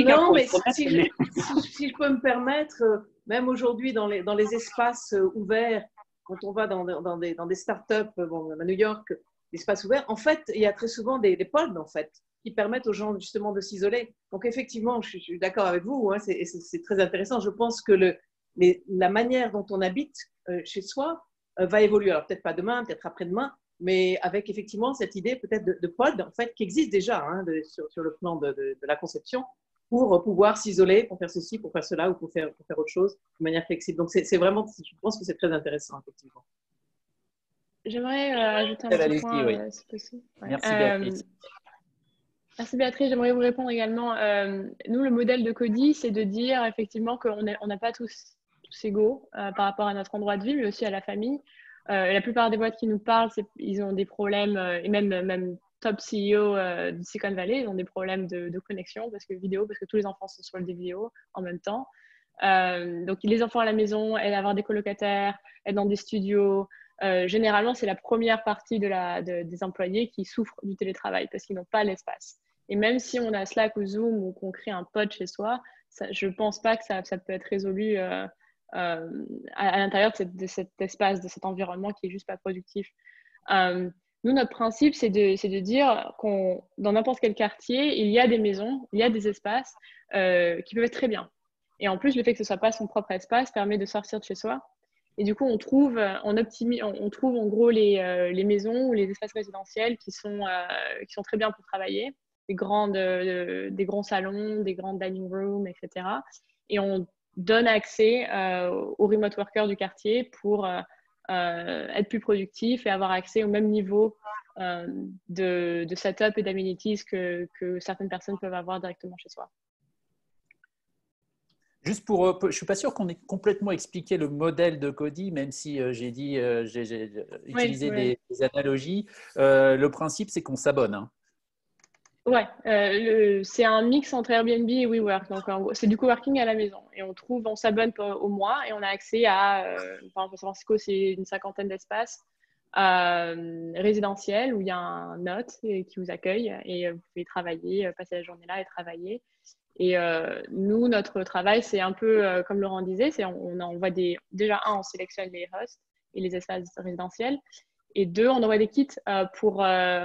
Speaker 5: non, mais si je peux me permettre, même aujourd'hui dans les espaces ouverts, quand on va dans des startups, bon, à New York, l'espace ouvert, en fait, il y a très souvent des pods, en fait, qui permettent aux gens justement de s'isoler. Donc, effectivement, je suis d'accord avec vous, hein, c'est très intéressant. Je pense que la manière dont on habite chez soi va évoluer. Alors, peut-être pas demain, peut-être après-demain, mais avec effectivement cette idée peut-être de pod, en fait, qui existe déjà hein, sur le plan de la conception, pour pouvoir s'isoler, pour faire ceci, pour faire cela ou pour faire autre chose de manière flexible. Donc, c'est vraiment, je pense que c'est très intéressant, effectivement.
Speaker 3: J'aimerais ajouter un petit point, si possible. Ouais.
Speaker 1: Merci Béatrice.
Speaker 3: Merci Béatrice, j'aimerais vous répondre également. Nous, le modèle de Coady, c'est de dire effectivement qu'on n'a pas tous égaux par rapport à notre endroit de vie, mais aussi à la famille. La plupart des boîtes qui nous parlent, ils ont des problèmes, et même top CEO du Silicon Valley, ils ont des problèmes de connexion parce que tous les enfants sont sur des vidéos en même temps. Donc, les enfants à la maison, avoir des colocataires, être dans des studios. Généralement, c'est la première partie des employés qui souffrent du télétravail parce qu'ils n'ont pas l'espace. Et même si on a Slack ou Zoom ou qu'on crée un pod chez soi, je ne pense pas que ça peut être résolu à l'intérieur de cet espace, de cet environnement qui est juste pas productif. Nous, notre principe, c'est de dire dans n'importe quel quartier, il y a des maisons, il y a des espaces qui peuvent être très bien. Et en plus, le fait que ce soit pas son propre espace permet de sortir de chez soi. Et du coup, on trouve en gros les maisons ou les espaces résidentiels qui sont très bien pour travailler, des grands salons, des grands dining rooms, etc. Et on donne accès aux remote workers du quartier pour être plus productif et avoir accès au même niveau de setup et d'amenities que certaines personnes peuvent avoir directement chez soi.
Speaker 1: Juste je ne suis pas sûr qu'on ait complètement expliqué le modèle de Coady, même si j'ai utilisé des analogies. Le principe, c'est qu'on s'abonne. Hein.
Speaker 3: Ouais, c'est un mix entre Airbnb et WeWork. Donc, en gros, c'est du coworking à la maison. Et on s'abonne au mois et on a accès à, par exemple, à San Francisco, c'est une 50aine d'espaces résidentiels où il y a un hôte qui vous accueille et vous pouvez travailler, passer la journée là et travailler. Et nous, notre travail, c'est un peu comme Laurent disait, on envoie déjà on sélectionne les hosts et les espaces résidentiels. Et 2, on envoie des kits pour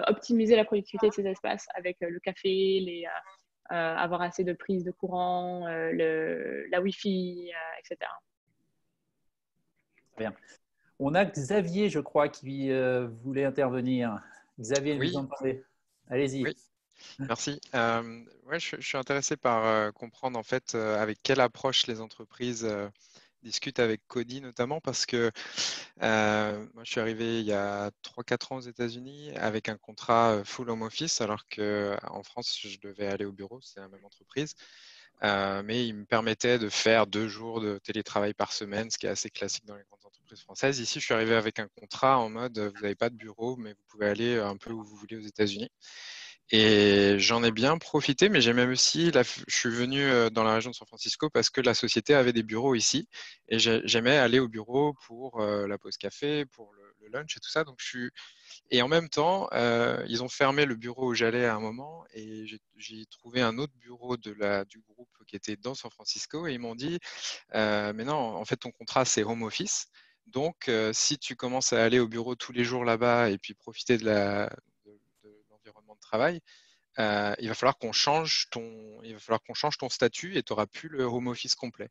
Speaker 3: optimiser la productivité de ces espaces avec le café, avoir assez de prise de courant, la Wi-Fi, etc.
Speaker 1: Bien. On a Xavier, je crois, qui voulait intervenir. Xavier, vous
Speaker 6: Oui,
Speaker 1: entendez? Allez-y.
Speaker 6: oui, merci. Ouais, je suis intéressé par comprendre en fait avec quelle approche les entreprises discutent avec Coty notamment parce que moi je suis arrivé il y a 3-4 ans aux États-Unis avec un contrat full home office alors qu'en France je devais aller au bureau, c'est la même entreprise. Mais il me permettait de faire 2 jours de télétravail par semaine, ce qui est assez classique dans les grandes entreprises françaises. Ici, je suis arrivé avec un contrat en mode vous n'avez pas de bureau, mais vous pouvez aller un peu où vous voulez aux États-Unis. Et j'en ai bien profité, mais j'ai même aussi, je suis venu dans la région de San Francisco parce que la société avait des bureaux ici et j'aimais aller au bureau pour la pause café, pour le lunch et tout ça. Donc et en même temps, ils ont fermé le bureau où j'allais à un moment et j'ai trouvé un autre bureau du groupe qui était dans San Francisco et ils m'ont dit mais non, en fait ton contrat c'est home office. Donc si tu commences à aller au bureau tous les jours là-bas et puis profiter de l'environnement de travail, il va falloir qu'on change ton statut et tu n'auras plus le home office complet.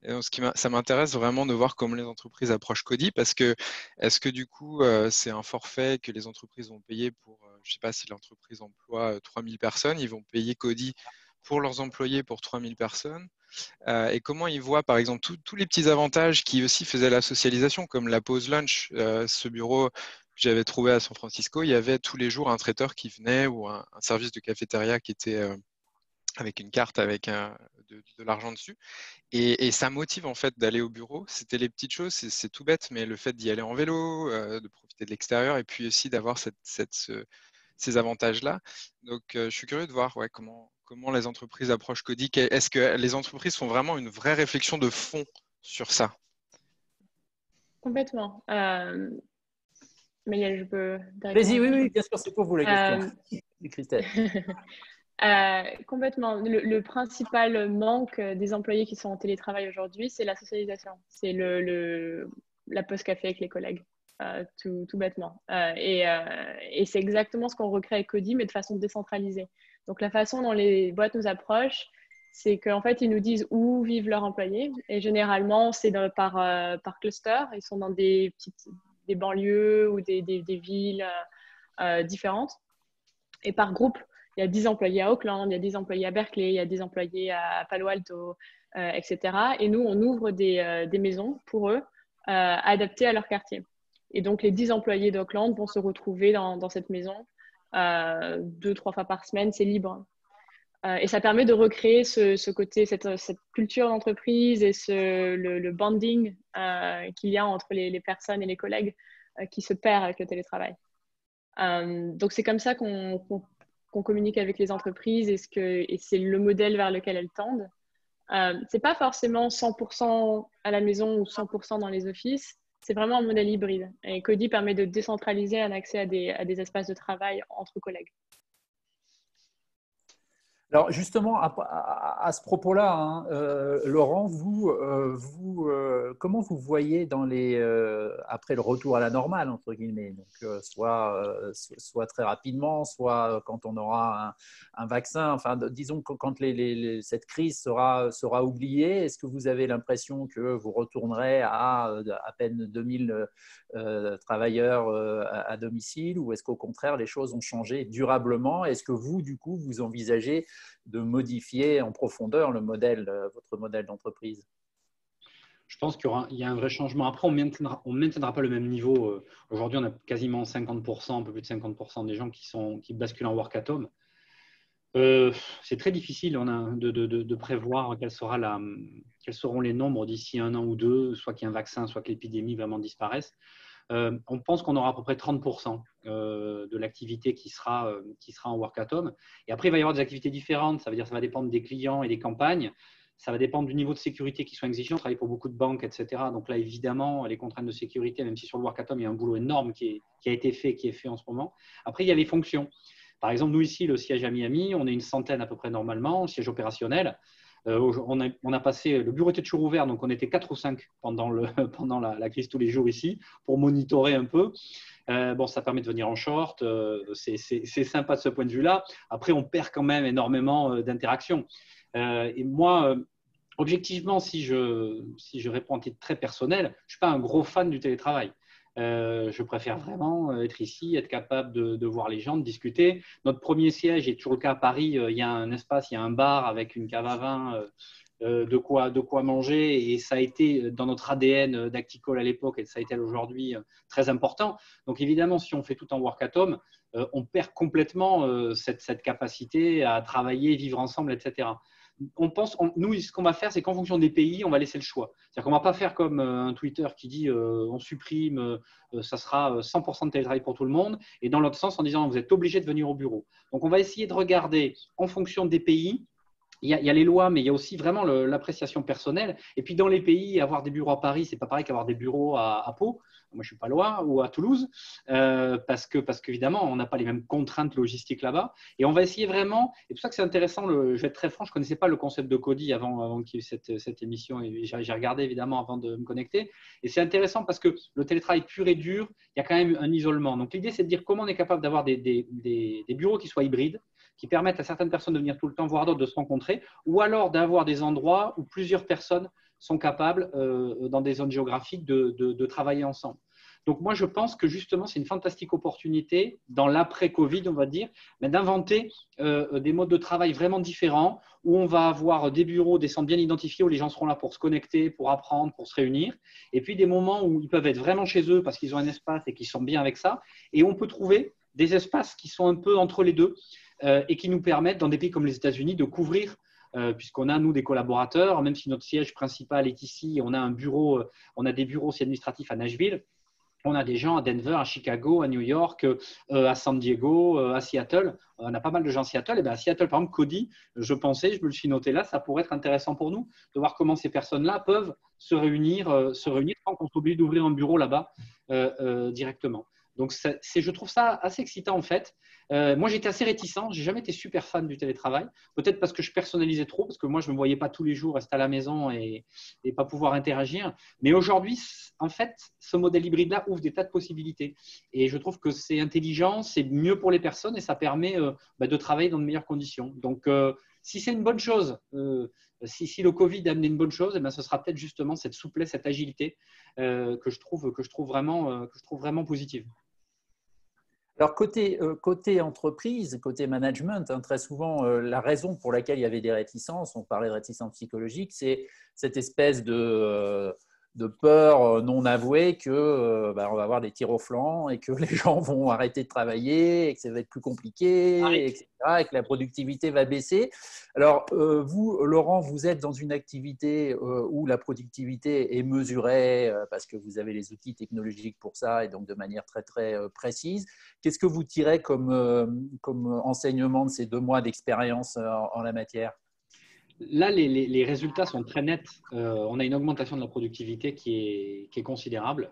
Speaker 6: Et donc, ça m'intéresse vraiment de voir comment les entreprises approchent Coty parce que est-ce que du coup c'est un forfait que les entreprises vont payer pour, je ne sais pas si l'entreprise emploie 3000 personnes, ils vont payer Coty pour leurs employés pour 3000 personnes et comment ils voient par exemple tous les petits avantages qui aussi faisaient la socialisation comme la pause lunch, ce bureau que j'avais trouvé à San Francisco, il y avait tous les jours un traiteur qui venait ou un service de cafétéria qui était avec une carte avec de l'argent dessus. Et ça motive en fait d'aller au bureau. C'était les petites choses, c'est tout bête, mais le fait d'y aller en vélo, de profiter de l'extérieur et puis aussi d'avoir ces avantages-là. Donc, je suis curieux de voir comment les entreprises approchent Coty. Est-ce que les entreprises font vraiment une vraie réflexion de fond sur ça?
Speaker 3: Complètement. Maëlle, je peux
Speaker 1: Allez-y,
Speaker 3: directement
Speaker 1: oui,
Speaker 3: répondre.
Speaker 1: oui, bien sûr, c'est pour vous la question. Christelle.
Speaker 3: Complètement. Le principal manque des employés qui sont en télétravail aujourd'hui, c'est la socialisation. C'est la pause café avec les collègues, tout bêtement. Et c'est exactement ce qu'on recrée avec Coty, mais de façon décentralisée. Donc la façon dont les boîtes nous approchent, c'est qu'en fait, ils nous disent où vivent leurs employés. Et généralement, c'est par cluster. Ils sont dans des banlieues ou des villes différentes. Et par groupe, il y a 10 employés à Oakland, il y a 10 employés à Berkeley, il y a 10 employés à Palo Alto, etc. Et nous, on ouvre des maisons pour eux, adaptées à leur quartier. Et donc, les 10 employés d'Oakland vont se retrouver dans cette maison 2-3 fois par semaine, c'est libre. Et ça permet de recréer ce côté, cette culture d'entreprise et le bonding qu'il y a entre les personnes et les collègues qui se perd avec le télétravail. Donc, c'est comme ça qu'on communique avec les entreprises et c'est le modèle vers lequel elles tendent. C'est pas forcément 100% à la maison ou 100% dans les offices. C'est vraiment un modèle hybride. Et Coty permet de décentraliser un accès à des espaces de travail entre collègues.
Speaker 1: Alors justement, à ce propos-là, hein, Laurent, comment vous voyez après le retour à la normale, entre guillemets, donc, soit très rapidement, soit quand on aura un vaccin, enfin, disons que quand cette crise sera oubliée, est-ce que vous avez l'impression que vous retournerez à peine 2000 travailleurs à domicile, ou est-ce qu'au contraire, les choses ont changé durablement? Est-ce que vous, du coup, vous envisagez de modifier en profondeur votre modèle d'entreprise?
Speaker 2: Je pense qu'il y a un vrai changement. Après, on ne maintiendra pas le même niveau. Aujourd'hui, on a quasiment 50%, un peu plus de 50% des gens qui basculent en work at home. C'est très difficile de prévoir quels seront les nombres d'ici 1 an ou 2, soit qu'il y ait un vaccin, soit que l'épidémie vraiment disparaisse. On pense qu'on aura à peu près 30% de l'activité qui sera en work at home. Et après, il va y avoir des activités différentes. Ça veut dire que ça va dépendre des clients et des campagnes. Ça va dépendre du niveau de sécurité qui soit exigeant. On travaille pour beaucoup de banques, etc. Donc là, évidemment, les contraintes de sécurité, même si sur le work at home, il y a un boulot énorme qui est fait en ce moment. Après, il y a les fonctions. Par exemple, nous ici, le siège à Miami, on est une centaine à peu près normalement, le siège opérationnel. On a passé, le bureau était toujours ouvert, donc on était 4 ou 5 pendant la crise tous les jours ici pour monitorer un peu. Bon, ça permet de venir en short, c'est sympa de ce point de vue-là. Après, on perd quand même énormément d'interactions. Et moi, objectivement, si je réponds à titre très personnel, je ne suis pas un gros fan du télétravail. Je préfère vraiment être ici, être capable de voir les gens, de discuter. Notre premier siège est toujours le cas à Paris. Il y a un espace, il y a un bar avec une cave à vin, de quoi manger. Et ça a été dans notre ADN d'Acticall à l'époque et ça a été aujourd'hui très important. Donc évidemment, si on fait tout en work at home, on perd complètement cette capacité à travailler, vivre ensemble, etc. Nous, ce qu'on va faire, c'est qu'en fonction des pays, on va laisser le choix. C'est-à-dire qu'on ne va pas faire comme un Twitter qui dit on supprime, ça sera 100% de télétravail pour tout le monde, et dans l'autre sens en disant vous êtes obligé de venir au bureau. Donc, on va essayer de regarder en fonction des pays. Il y a les lois, mais il y a aussi vraiment l'appréciation personnelle. Et puis, dans les pays, avoir des bureaux à Paris, ce n'est pas pareil qu'avoir des bureaux à Pau. Moi, je ne suis pas loin, ou à Toulouse, parce qu'évidemment, on n'a pas les mêmes contraintes logistiques là-bas. Et on va essayer vraiment, et c'est pour ça que c'est intéressant, je vais être très franc, je ne connaissais pas le concept de Cody avant qu'il y ait eu cette émission, et j'ai regardé évidemment avant de me connecter. Et c'est intéressant parce que le télétravail pur et dur, il y a quand même un isolement. Donc l'idée, c'est de dire comment on est capable d'avoir des bureaux qui soient hybrides, qui permettent à certaines personnes de venir tout le temps, voire d'autres de se rencontrer, ou alors d'avoir des endroits où plusieurs personnes sont capables, dans des zones géographiques, de travailler ensemble. Donc, moi, je pense que justement, c'est une fantastique opportunité dans l'après-Covid, on va dire, d'inventer des modes de travail vraiment différents où on va avoir des bureaux, des centres bien identifiés où les gens seront là pour se connecter, pour apprendre, pour se réunir. Et puis, des moments où ils peuvent être vraiment chez eux parce qu'ils ont un espace et qu'ils sont bien avec ça. Et on peut trouver des espaces qui sont un peu entre les deux et qui nous permettent, dans des pays comme les États-Unis, de couvrir puisqu'on a, nous, des collaborateurs, même si notre siège principal est ici, on a des bureaux aussi administratifs à Nashville, on a des gens à Denver, à Chicago, à New York, à San Diego, à Seattle. On a pas mal de gens à Seattle. Et bien à Seattle, par exemple, Cody, je me le suis noté là, ça pourrait être intéressant pour nous de voir comment ces personnes-là peuvent se réunir sans qu'on soit obligé d'ouvrir un bureau là-bas directement. Donc, je trouve ça assez excitant en fait. Moi, j'étais assez réticent. J'ai jamais été super fan du télétravail. Peut-être parce que je personnalisais trop, parce que moi, je ne me voyais pas tous les jours rester à la maison et pas pouvoir interagir. Mais aujourd'hui, en fait, ce modèle hybride-là ouvre des tas de possibilités. Et je trouve que c'est intelligent, c'est mieux pour les personnes et ça permet de travailler dans de meilleures conditions. Donc, si c'est une bonne chose, si le Covid a amené une bonne chose, ce sera peut-être justement cette souplesse, cette agilité que je trouve vraiment positive.
Speaker 1: Alors, côté entreprise, côté management, très souvent, la raison pour laquelle il y avait des réticences, on parlait de réticences psychologiques, c'est cette espèce de peur non avouée que on va avoir des tirs au flanc et que les gens vont arrêter de travailler et que ça va être plus compliqué, etc., et que la productivité va baisser. Alors, vous, Laurent, vous êtes dans une activité où la productivité est mesurée parce que vous avez les outils technologiques pour ça et donc de manière très, très précise. Qu'est-ce que vous tirez comme enseignement de ces 2 mois d'expérience en la matière ?
Speaker 2: Là, les résultats sont très nets. On a une augmentation de la productivité qui est considérable,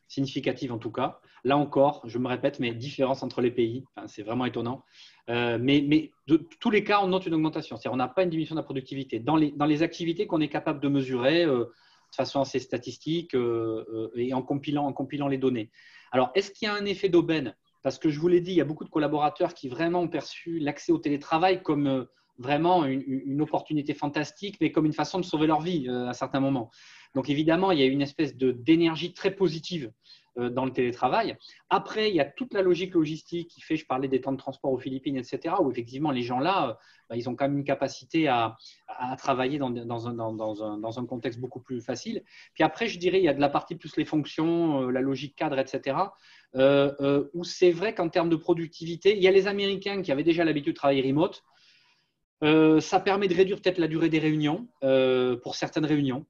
Speaker 2: significative en tout cas. Là encore, je me répète, mais différence entre les pays, c'est vraiment étonnant. Mais de tous les cas, on note une augmentation. C'est-à-dire, on n'a pas une diminution de la productivité. Dans les activités qu'on est capable de mesurer de façon assez statistique et en compilant les données. Alors, est-ce qu'il y a un effet d'aubaine ? Parce que je vous l'ai dit, il y a beaucoup de collaborateurs qui vraiment ont perçu l'accès au télétravail comme vraiment une opportunité fantastique, mais comme une façon de sauver leur vie à certains moments. Donc évidemment, il y a une espèce d'énergie très positive dans le télétravail. Après, il y a toute la logique logistique qui fait, je parlais des temps de transport aux Philippines, etc., où effectivement, les gens là, ils ont quand même une capacité à travailler dans un contexte beaucoup plus facile. Puis après, je dirais, il y a de la partie plus les fonctions, la logique cadre, etc., où c'est vrai qu'en termes de productivité, il y a les Américains qui avaient déjà l'habitude de travailler remote. Ça permet de réduire peut-être la durée des réunions pour certaines réunions.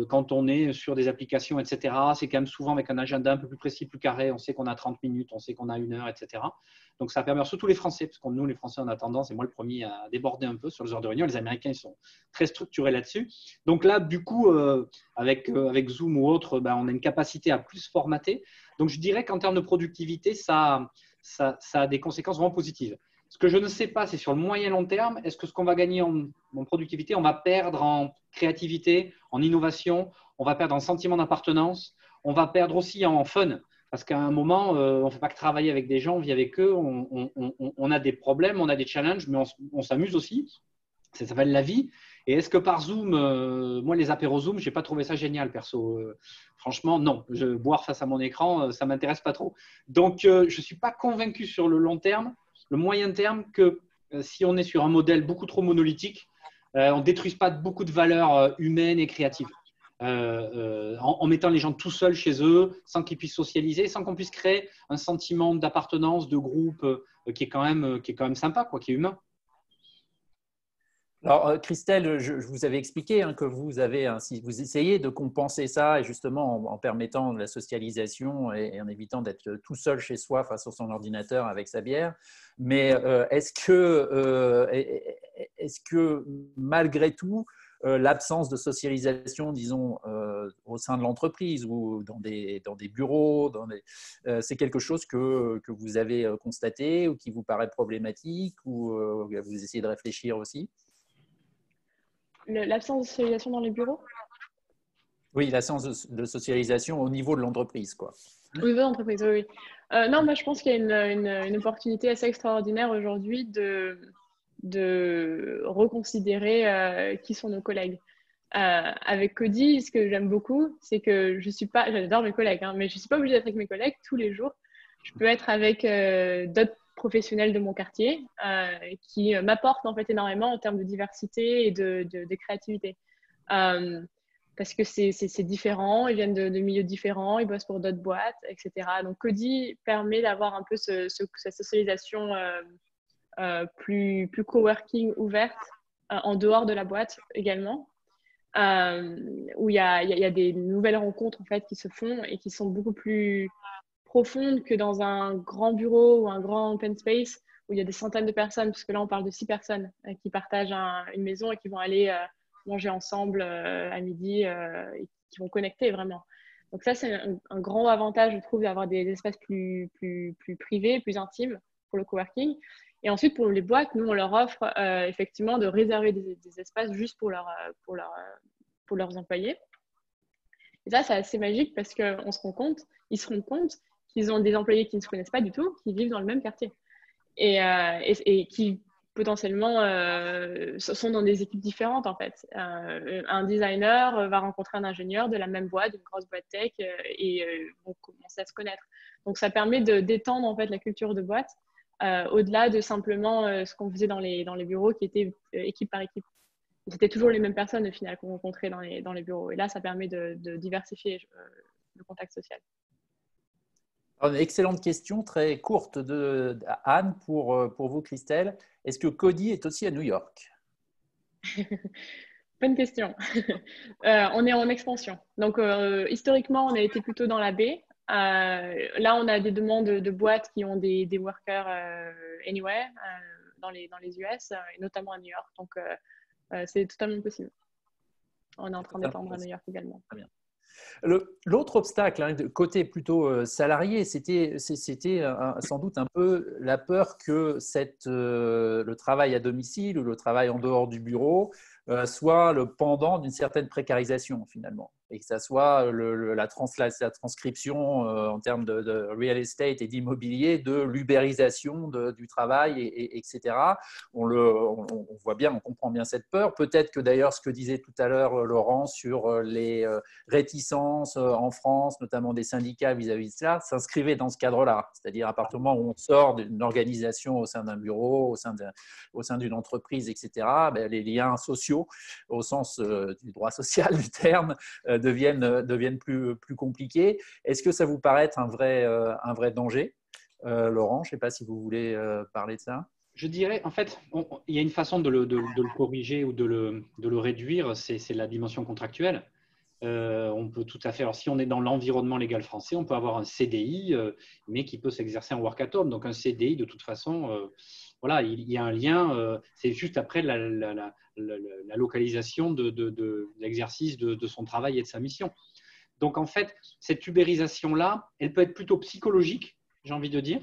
Speaker 2: Quand on est sur des applications, etc., c'est quand même souvent avec un agenda un peu plus précis, plus carré. On sait qu'on a 30 minutes, on sait qu'on a 1 heure, etc. Donc, ça permet, surtout les Français, parce que nous, les Français, on a tendance, et moi le premier, à déborder un peu sur les heures de réunion. Les Américains, ils sont très structurés là-dessus. Donc là, du coup, avec Zoom ou autre, on a une capacité à plus formater. Donc, je dirais qu'en termes de productivité, ça a des conséquences vraiment positives. Ce que je ne sais pas, c'est sur le moyen long terme, est-ce que ce qu'on va gagner en productivité, on va perdre en créativité, en innovation, on va perdre en sentiment d'appartenance, on va perdre aussi en fun. Parce qu'à un moment, on ne fait pas que travailler avec des gens, on vit avec eux, on a des problèmes, on a des challenges, mais on s'amuse aussi. Ça s'appelle la vie. Et est-ce que par Zoom, moi les apéros Zoom, je n'ai pas trouvé ça génial perso. Franchement, non. Boire face à mon écran, ça ne m'intéresse pas trop. Donc, je ne suis pas convaincu sur le long terme, le moyen terme, que si on est sur un modèle beaucoup trop monolithique, on ne détruise pas beaucoup de valeurs humaines et créatives. En mettant les gens tout seuls chez eux, sans qu'ils puissent socialiser, sans qu'on puisse créer un sentiment d'appartenance, de groupe qui est quand même sympa, quoi, qui est humain.
Speaker 1: Alors, Christelle, je vous avais expliqué que vous essayez de compenser ça, et justement en permettant de la socialisation et en évitant d'être tout seul chez soi face à son ordinateur avec sa bière. Mais est-ce que malgré tout, l'absence de socialisation, disons, au sein de l'entreprise ou dans des bureaux, c'est quelque chose que vous avez constaté ou qui vous paraît problématique, ou vous essayez de réfléchir aussi?
Speaker 3: L'absence de socialisation dans les bureaux?
Speaker 1: Oui, l'absence de socialisation au niveau de l'entreprise, quoi.
Speaker 3: Au niveau de l'entreprise, oui. Non, moi, je pense qu'il y a une opportunité assez extraordinaire aujourd'hui de reconsidérer qui sont nos collègues. Avec Cody, ce que j'aime beaucoup, c'est que j'adore mes collègues, mais je ne suis pas obligée d'être avec mes collègues tous les jours. Je peux être avec d'autres professionnels de mon quartier qui m'apportent en fait énormément en termes de diversité et de créativité. Parce que c'est différent, ils viennent de milieux différents, ils bossent pour d'autres boîtes, etc. Donc Cody permet d'avoir un peu cette socialisation plus coworking ouverte en dehors de la boîte également. Où il y a des nouvelles rencontres en fait qui se font et qui sont beaucoup plus profondes que dans un grand bureau ou un grand open space où il y a des centaines de personnes, parce que là on parle de 6 personnes qui partagent une maison et qui vont aller manger ensemble à midi et qui vont connecter vraiment. Donc ça c'est un grand avantage, je trouve, d'avoir des espaces plus privés, plus intimes pour le coworking. Et ensuite, pour les boîtes, nous, on leur offre effectivement de réserver des espaces juste pour leurs employés. Et ça, c'est assez magique parce qu'ils se rendent compte qu'ils ont des employés qui ne se connaissent pas du tout, qui vivent dans le même quartier et qui potentiellement sont dans des équipes différentes en fait. Un designer va rencontrer un ingénieur de la même boîte, d'une grosse boîte tech et vont commencer à se connaître. Donc, ça permet de détendre en fait la culture de boîte. Au-delà de simplement ce qu'on faisait dans les bureaux qui était équipe par équipe. C'était toujours les mêmes personnes au final qu'on rencontrait dans les bureaux. Et là, ça permet de diversifier le contact social.
Speaker 1: Alors, une excellente question, très courte de Anne pour vous, Christelle. Est-ce que Cody est aussi à New York?
Speaker 3: Bonne question. On est en expansion. Donc, historiquement, on a été plutôt dans la baie. Là, on a des demandes de boîtes qui ont des workers anywhere dans les US, et notamment à New York. Donc, c'est totalement possible. On est en train d'étendre à New York également.
Speaker 1: Très bien. L'autre obstacle, côté plutôt salarié, c'était sans doute un peu la peur que le travail à domicile ou le travail en dehors du bureau soit le pendant d'une certaine précarisation finalement, et que ça soit la transcription en termes de real estate et d'immobilier de l'ubérisation du travail, etc. On voit bien, on comprend bien cette peur. Peut-être que d'ailleurs ce que disait tout à l'heure Laurent sur les réticences en France, notamment des syndicats vis-à-vis de cela, s'inscrivait dans ce cadre-là. C'est-à-dire à partir du moment où on sort d'une organisation au sein d'un bureau, au sein d'une entreprise, etc., les liens sociaux, au sens du droit social du terme, deviennent plus compliqués. Est-ce que ça vous paraît être un vrai danger? Laurent, je ne sais pas si vous voulez parler de ça.
Speaker 2: Je dirais, en fait, il y a une façon de le corriger ou de le réduire, c'est la dimension contractuelle. On peut tout à fait, alors si on est dans l'environnement légal français, on peut avoir un CDI, mais qui peut s'exercer en work at home. Donc un CDI, de toute façon, voilà, il y a un lien, c'est juste après la localisation de l'exercice de son travail et de sa mission. Donc en fait, cette ubérisation-là, elle peut être plutôt psychologique, j'ai envie de dire.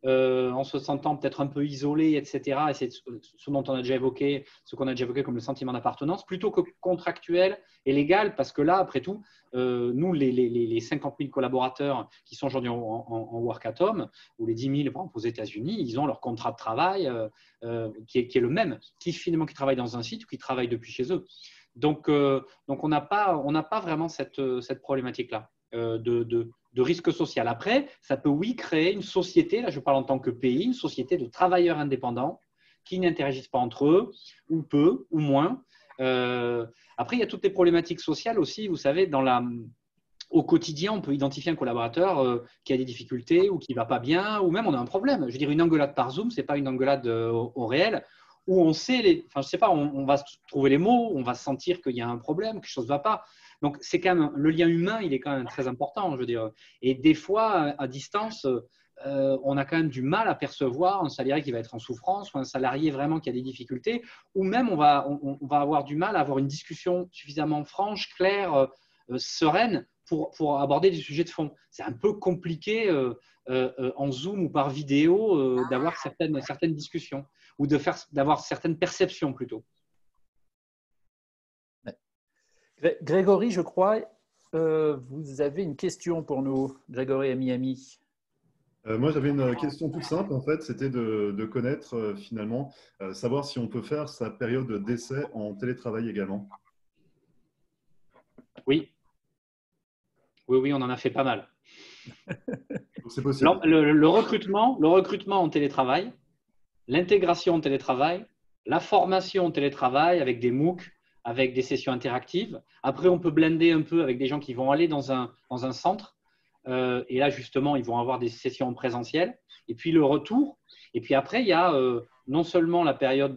Speaker 2: en se sentant peut-être un peu isolé, etc. Et c'est ce dont on a déjà évoqué, ce qu'on a déjà évoqué comme le sentiment d'appartenance, plutôt que contractuel et légal, parce que là, après tout, nous, les 50 000 collaborateurs qui sont aujourd'hui en work at home, ou les 10 000 par exemple, aux États-Unis, ils ont leur contrat de travail qui est le même, qui finalement qui travaillent dans un site ou qui travaillent depuis chez eux. Donc on n'a pas vraiment cette problématique-là de risque social. Après, ça peut, oui, créer une société, là je parle en tant que pays, une société de travailleurs indépendants qui n'interagissent pas entre eux, ou peu, ou moins. Après, il y a toutes les problématiques sociales aussi, vous savez, au quotidien, on peut identifier un collaborateur qui a des difficultés ou qui ne va pas bien, ou même on a un problème. Je veux dire, une engueulade par Zoom, ce n'est pas une engueulade au réel, où on sait, enfin, je sais pas, on va trouver les mots, on va sentir qu'il y a un problème, quelque chose ne va pas. Donc, c'est quand même, le lien humain, il est quand même très important, je veux dire. Et des fois, à distance, on a quand même du mal à percevoir un salarié qui va être en souffrance ou un salarié vraiment qui a des difficultés, ou même on va avoir du mal à avoir une discussion suffisamment franche, claire, sereine pour aborder des sujets de fond. C'est un peu compliqué en Zoom ou par vidéo d'avoir certaines discussions ou d'avoir certaines perceptions plutôt.
Speaker 1: Grégory, je crois, vous avez une question pour nous, Grégory à Miami.
Speaker 7: Moi, j'avais une question toute simple, en fait, c'était de connaître finalement, savoir si on peut faire sa période d'essai en télétravail également.
Speaker 2: Oui. Oui, on en a fait pas mal.
Speaker 7: C'est possible.
Speaker 2: Le recrutement en télétravail, l'intégration en télétravail, la formation en télétravail avec des MOOC, avec des sessions interactives. Après, on peut blender un peu avec des gens qui vont aller dans un centre. Et là, justement, ils vont avoir des sessions en présentiel. Et puis, le retour. Et puis après, il y a non seulement la période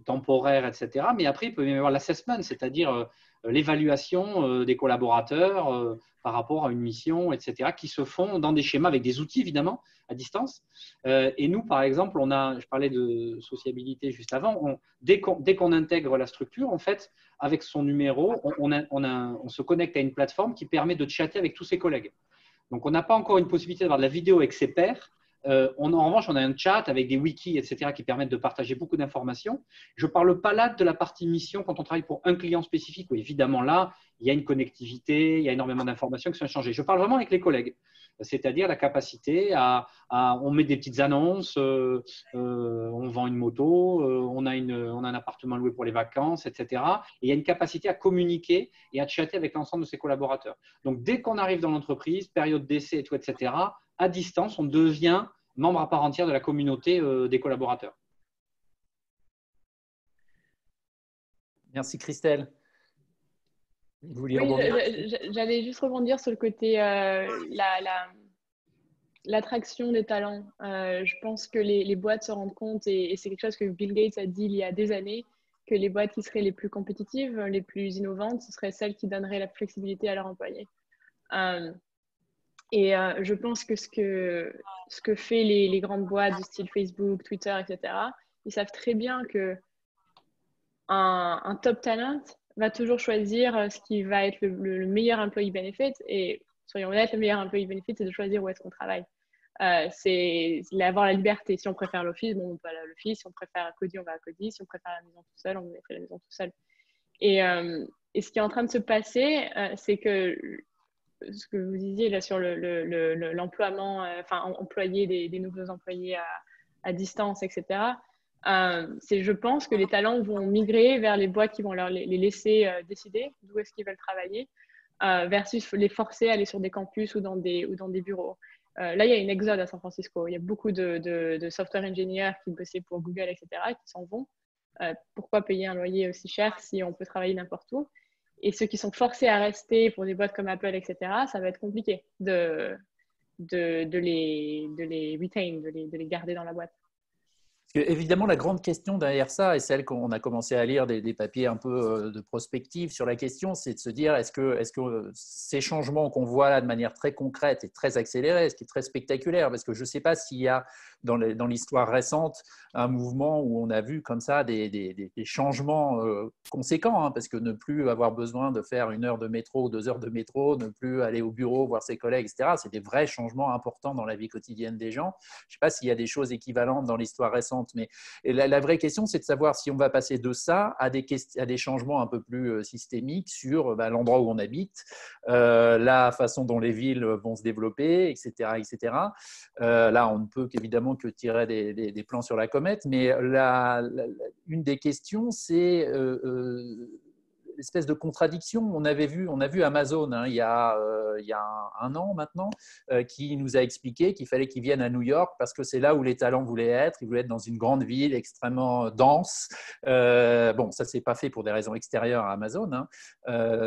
Speaker 2: temporaire, etc., mais après, il peut y avoir l'assessment, c'est-à-dire l'évaluation des collaborateurs par rapport à une mission, etc., qui se font dans des schémas avec des outils, évidemment, à distance. Et nous, par exemple, je parlais de sociabilité juste avant, dès qu'on intègre la structure, en fait, avec son numéro, on se connecte à une plateforme qui permet de chatter avec tous ses collègues. Donc, on n'a pas encore une possibilité d'avoir de la vidéo avec ses pairs. En revanche, on a un chat avec des wikis, etc., qui permettent de partager beaucoup d'informations. Je ne parle pas là de la partie mission quand on travaille pour un client spécifique, où évidemment là, il y a une connectivité, il y a énormément d'informations qui sont échangées. Je parle vraiment avec les collègues, c'est-à-dire la capacité on met des petites annonces, on vend une moto, on a un appartement loué pour les vacances, etc. Et il y a une capacité à communiquer et à chatter avec l'ensemble de ses collaborateurs. Donc, dès qu'on arrive dans l'entreprise, période d'essai et tout, etc., à distance, on devient membre à part entière de la communauté des collaborateurs.
Speaker 1: Merci Christelle. Vous vouliez
Speaker 3: j'allais juste rebondir sur le côté l'attraction des talents. Je pense que les boîtes se rendent compte, et c'est quelque chose que Bill Gates a dit il y a des années, que les boîtes qui seraient les plus compétitives, les plus innovantes, ce seraient celles qui donneraient la flexibilité à leurs employés. Et je pense que ce que fait les grandes boîtes du style Facebook, Twitter, etc., ils savent très bien que un top talent va toujours choisir ce qui va être le meilleur employee benefit. Et soyons honnêtes, le meilleur employee benefit, c'est de choisir où est-ce qu'on travaille. C'est avoir la liberté. Si on préfère l'office, on peut aller à l'office. Si on préfère à Cody, on va à Cody. Si on préfère la maison tout seul, on fait la maison tout seul. Et ce qui est en train de se passer, c'est que ce que vous disiez là sur l'emploiement, employer des nouveaux employés à distance, etc. Je pense que les talents vont migrer vers les boîtes qui vont les laisser décider d'où est-ce qu'ils veulent travailler, versus les forcer à aller sur des campus ou dans des bureaux. Là, il y a une exode à San Francisco. Il y a beaucoup de software engineers qui bossaient pour Google, etc., qui s'en vont. Pourquoi payer un loyer aussi cher si on peut travailler n'importe où? Et ceux qui sont forcés à rester pour des boîtes comme Apple, etc., ça va être compliqué de les retain, de les garder dans la boîte.
Speaker 1: Parce que, évidemment, la grande question derrière ça, et celle qu'on a commencé à lire des papiers un peu de prospective sur la question, c'est de se dire est-ce que ces changements qu'on voit là de manière très concrète et très accélérée, ce qui est très spectaculaire, parce que je ne sais pas s'il y a dans l'histoire récente un mouvement où on a vu comme ça des changements conséquents, hein, parce que ne plus avoir besoin de faire 1 heure de métro, 2 heures de métro, ne plus aller au bureau, voir ses collègues, etc. C'est des vrais changements importants dans la vie quotidienne des gens. Je ne sais pas s'il y a des choses équivalentes dans l'histoire récente, mais la vraie question, c'est de savoir si on va passer de ça à des changements un peu plus systémiques sur l'endroit où on habite, la façon dont les villes vont se développer, etc. etc. Là, on ne peut qu'évidemment que tirer des plans sur la comète, mais une des questions, c'est l'espèce de contradiction. On a vu Amazon il y a 1 an maintenant, qui nous a expliqué qu'il fallait qu'ils viennent à New York parce que c'est là où les talents voulaient être. Ils voulaient être dans une grande ville extrêmement dense. Bon, ça ne s'est pas fait pour des raisons extérieures à Amazon, hein.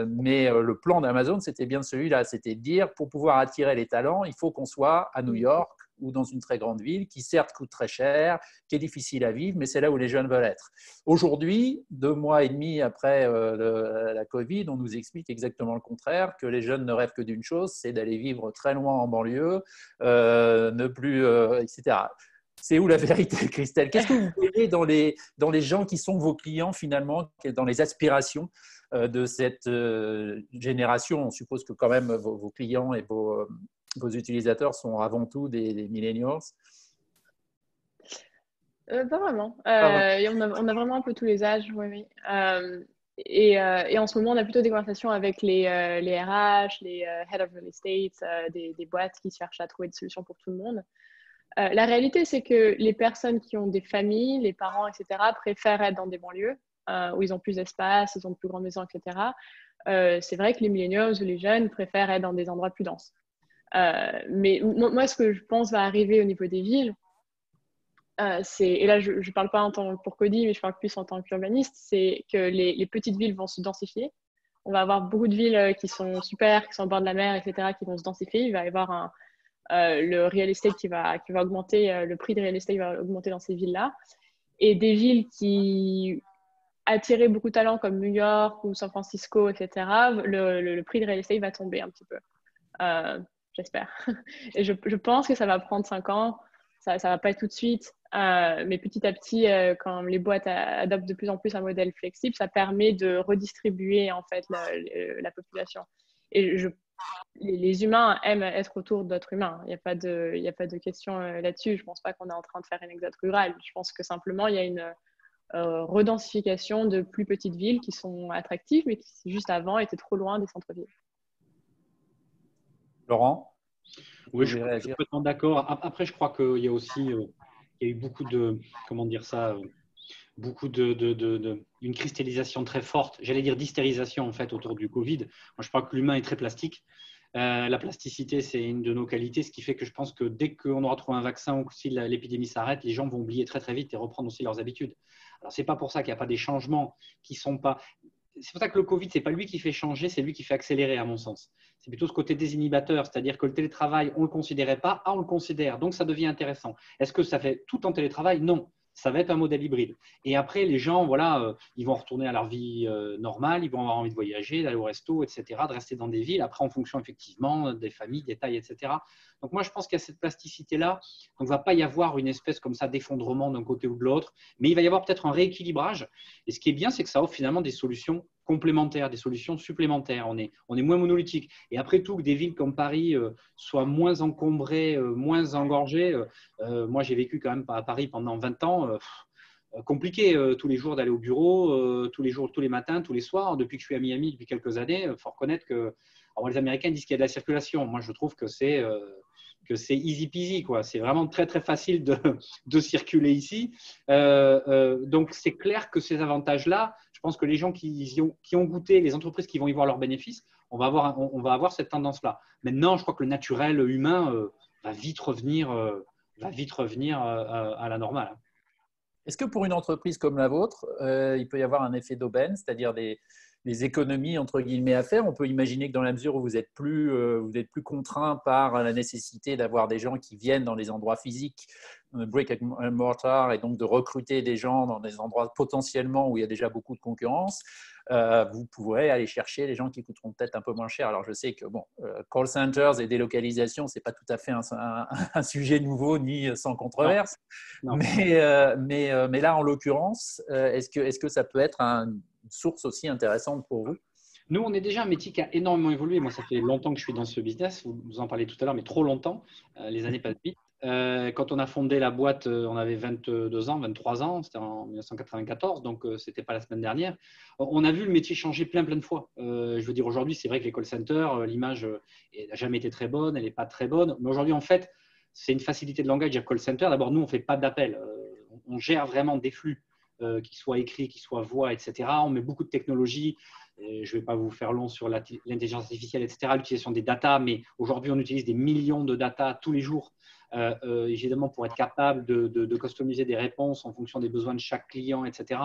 Speaker 1: Mais le plan d'Amazon, c'était bien celui-là. C'était de dire, pour pouvoir attirer les talents, il faut qu'on soit à New York ou dans une très grande ville qui certes coûte très cher, qui est difficile à vivre, mais c'est là où les jeunes veulent être. Aujourd'hui, 2 mois et demi après la Covid, on nous explique exactement le contraire, que les jeunes ne rêvent que d'une chose, c'est d'aller vivre très loin en banlieue, ne plus, etc. C'est où la vérité, Christelle? Qu'est-ce que vous voyez dans les gens qui sont vos clients finalement, dans les aspirations de cette génération? On suppose que quand même vos clients et vos utilisateurs sont avant tout des millennials.
Speaker 3: Pas vraiment. On a vraiment un peu tous les âges, oui, oui. Et en ce moment, on a plutôt des conversations avec les RH, les Head of Real Estate, des boîtes qui cherchent à trouver des solutions pour tout le monde. La réalité, c'est que les personnes qui ont des familles, les parents, etc., préfèrent être dans des banlieues où ils ont plus d'espace, ils ont de plus grandes maisons, etc. C'est vrai que les millennials ou les jeunes préfèrent être dans des endroits plus denses. Mais moi, ce que je pense va arriver au niveau des villes, et là je ne parle pas en tant pour Cody, mais je parle plus en tant qu'urbaniste, c'est que les petites villes vont se densifier. On va avoir beaucoup de villes qui sont super, qui sont au bord de la mer, etc., qui vont se densifier. Il va y avoir le real estate qui va augmenter, le prix de real estate va augmenter dans ces villes-là. Et des villes qui attiraient beaucoup de talents comme New York ou San Francisco, etc., le prix de real estate va tomber un petit peu. J'espère. Et je pense que ça va prendre 5 ans. Ça va pas être tout de suite. Mais petit à petit, quand les boîtes adoptent de plus en plus un modèle flexible, ça permet de redistribuer en fait la population. Et les humains aiment être autour d'autres humains. Il n'y a pas de question là-dessus. Je ne pense pas qu'on est en train de faire une exode rurale. Je pense que simplement, il y a une redensification de plus petites villes qui sont attractives, mais qui juste avant étaient trop loin des centres-villes.
Speaker 1: Laurent?
Speaker 2: Oui, je suis complètement d'accord. Après, je crois qu'il y a aussi il y a eu beaucoup de, comment dire ça, une cristallisation très forte, j'allais dire d'hystérisation en fait autour du Covid. Moi, je crois que l'humain est très plastique. La plasticité, c'est une de nos qualités, ce qui fait que je pense que dès qu'on aura trouvé un vaccin ou si l'épidémie s'arrête, les gens vont oublier très très vite et reprendre aussi leurs habitudes. Alors, c'est pas pour ça qu'il n'y a pas des changements qui sont pas… C'est pour ça que le Covid, ce n'est pas lui qui fait changer, c'est lui qui fait accélérer, à mon sens. C'est plutôt ce côté désinhibateur, c'est-à-dire que le télétravail, on ne le considérait pas, on le considère, donc ça devient intéressant. Est-ce que ça fait tout en télétravail? Non, ça va être un modèle hybride. Et après, les gens, voilà, ils vont retourner à leur vie normale, ils vont avoir envie de voyager, d'aller au resto, etc., de rester dans des villes, après en fonction effectivement des familles, des tailles, etc. Donc moi, je pense qu'il y a cette plasticité-là. Donc, il ne va pas y avoir une espèce comme ça d'effondrement d'un côté ou de l'autre, mais il va y avoir peut-être un rééquilibrage. Et ce qui est bien, c'est que ça offre finalement des solutions complémentaires, des solutions supplémentaires. On est moins monolithique. Et après tout, que des villes comme Paris soient moins encombrées, moins engorgées. Moi, j'ai vécu quand même à Paris pendant 20 ans. Compliqué tous les jours d'aller au bureau, tous les jours, tous les matins, tous les soirs. Depuis que je suis à Miami depuis quelques années, il faut reconnaître que alors, les Américains disent qu'il y a de la circulation. Moi, je trouve que c'est easy peasy, quoi. C'est vraiment très très facile de circuler ici. Donc c'est clair que ces avantages-là, je pense que les gens qui ont goûté, les entreprises qui vont y voir leurs bénéfices, on va avoir cette tendance-là. Maintenant, je crois que le naturel humain va vite revenir à la normale.
Speaker 1: Est-ce que pour une entreprise comme la vôtre, il peut y avoir un effet d'aubaine, c'est-à-dire des économies entre guillemets à faire? On peut imaginer que dans la mesure où vous êtes plus contraint par la nécessité d'avoir des gens qui viennent dans les endroits physiques, brick and mortar, et donc de recruter des gens dans des endroits potentiellement où il y a déjà beaucoup de concurrence, vous pourrez aller chercher les gens qui coûteront peut-être un peu moins cher. Alors, je sais que call centers et délocalisation, ce n'est pas tout à fait un sujet nouveau ni sans controverse.
Speaker 2: Non.
Speaker 1: Mais là, en l'occurrence, est-ce que ça peut être une source aussi intéressante pour vous?
Speaker 2: Nous, on est déjà un métier qui a énormément évolué. Moi, ça fait longtemps que je suis dans ce business. Vous en parlez tout à l'heure, mais trop longtemps. Les années passent vite. Quand on a fondé la boîte, on avait 22 ans, 23 ans. C'était en 1994, donc ce n'était pas la semaine dernière. On a vu le métier changer plein de fois. Je veux dire, aujourd'hui, c'est vrai que les call centers, l'image n'a jamais été très bonne, elle n'est pas très bonne. Mais aujourd'hui, en fait, c'est une facilité de langage, dire call center. D'abord, nous, on ne fait pas d'appel. On gère vraiment des flux, qu'ils soient écrits, qu'ils soient voix, etc. On met beaucoup de technologie. Je ne vais pas vous faire long sur l'intelligence artificielle, etc., l'utilisation des data, mais aujourd'hui, on utilise des millions de data tous les jours, évidemment, pour être capable de customiser des réponses en fonction des besoins de chaque client, etc.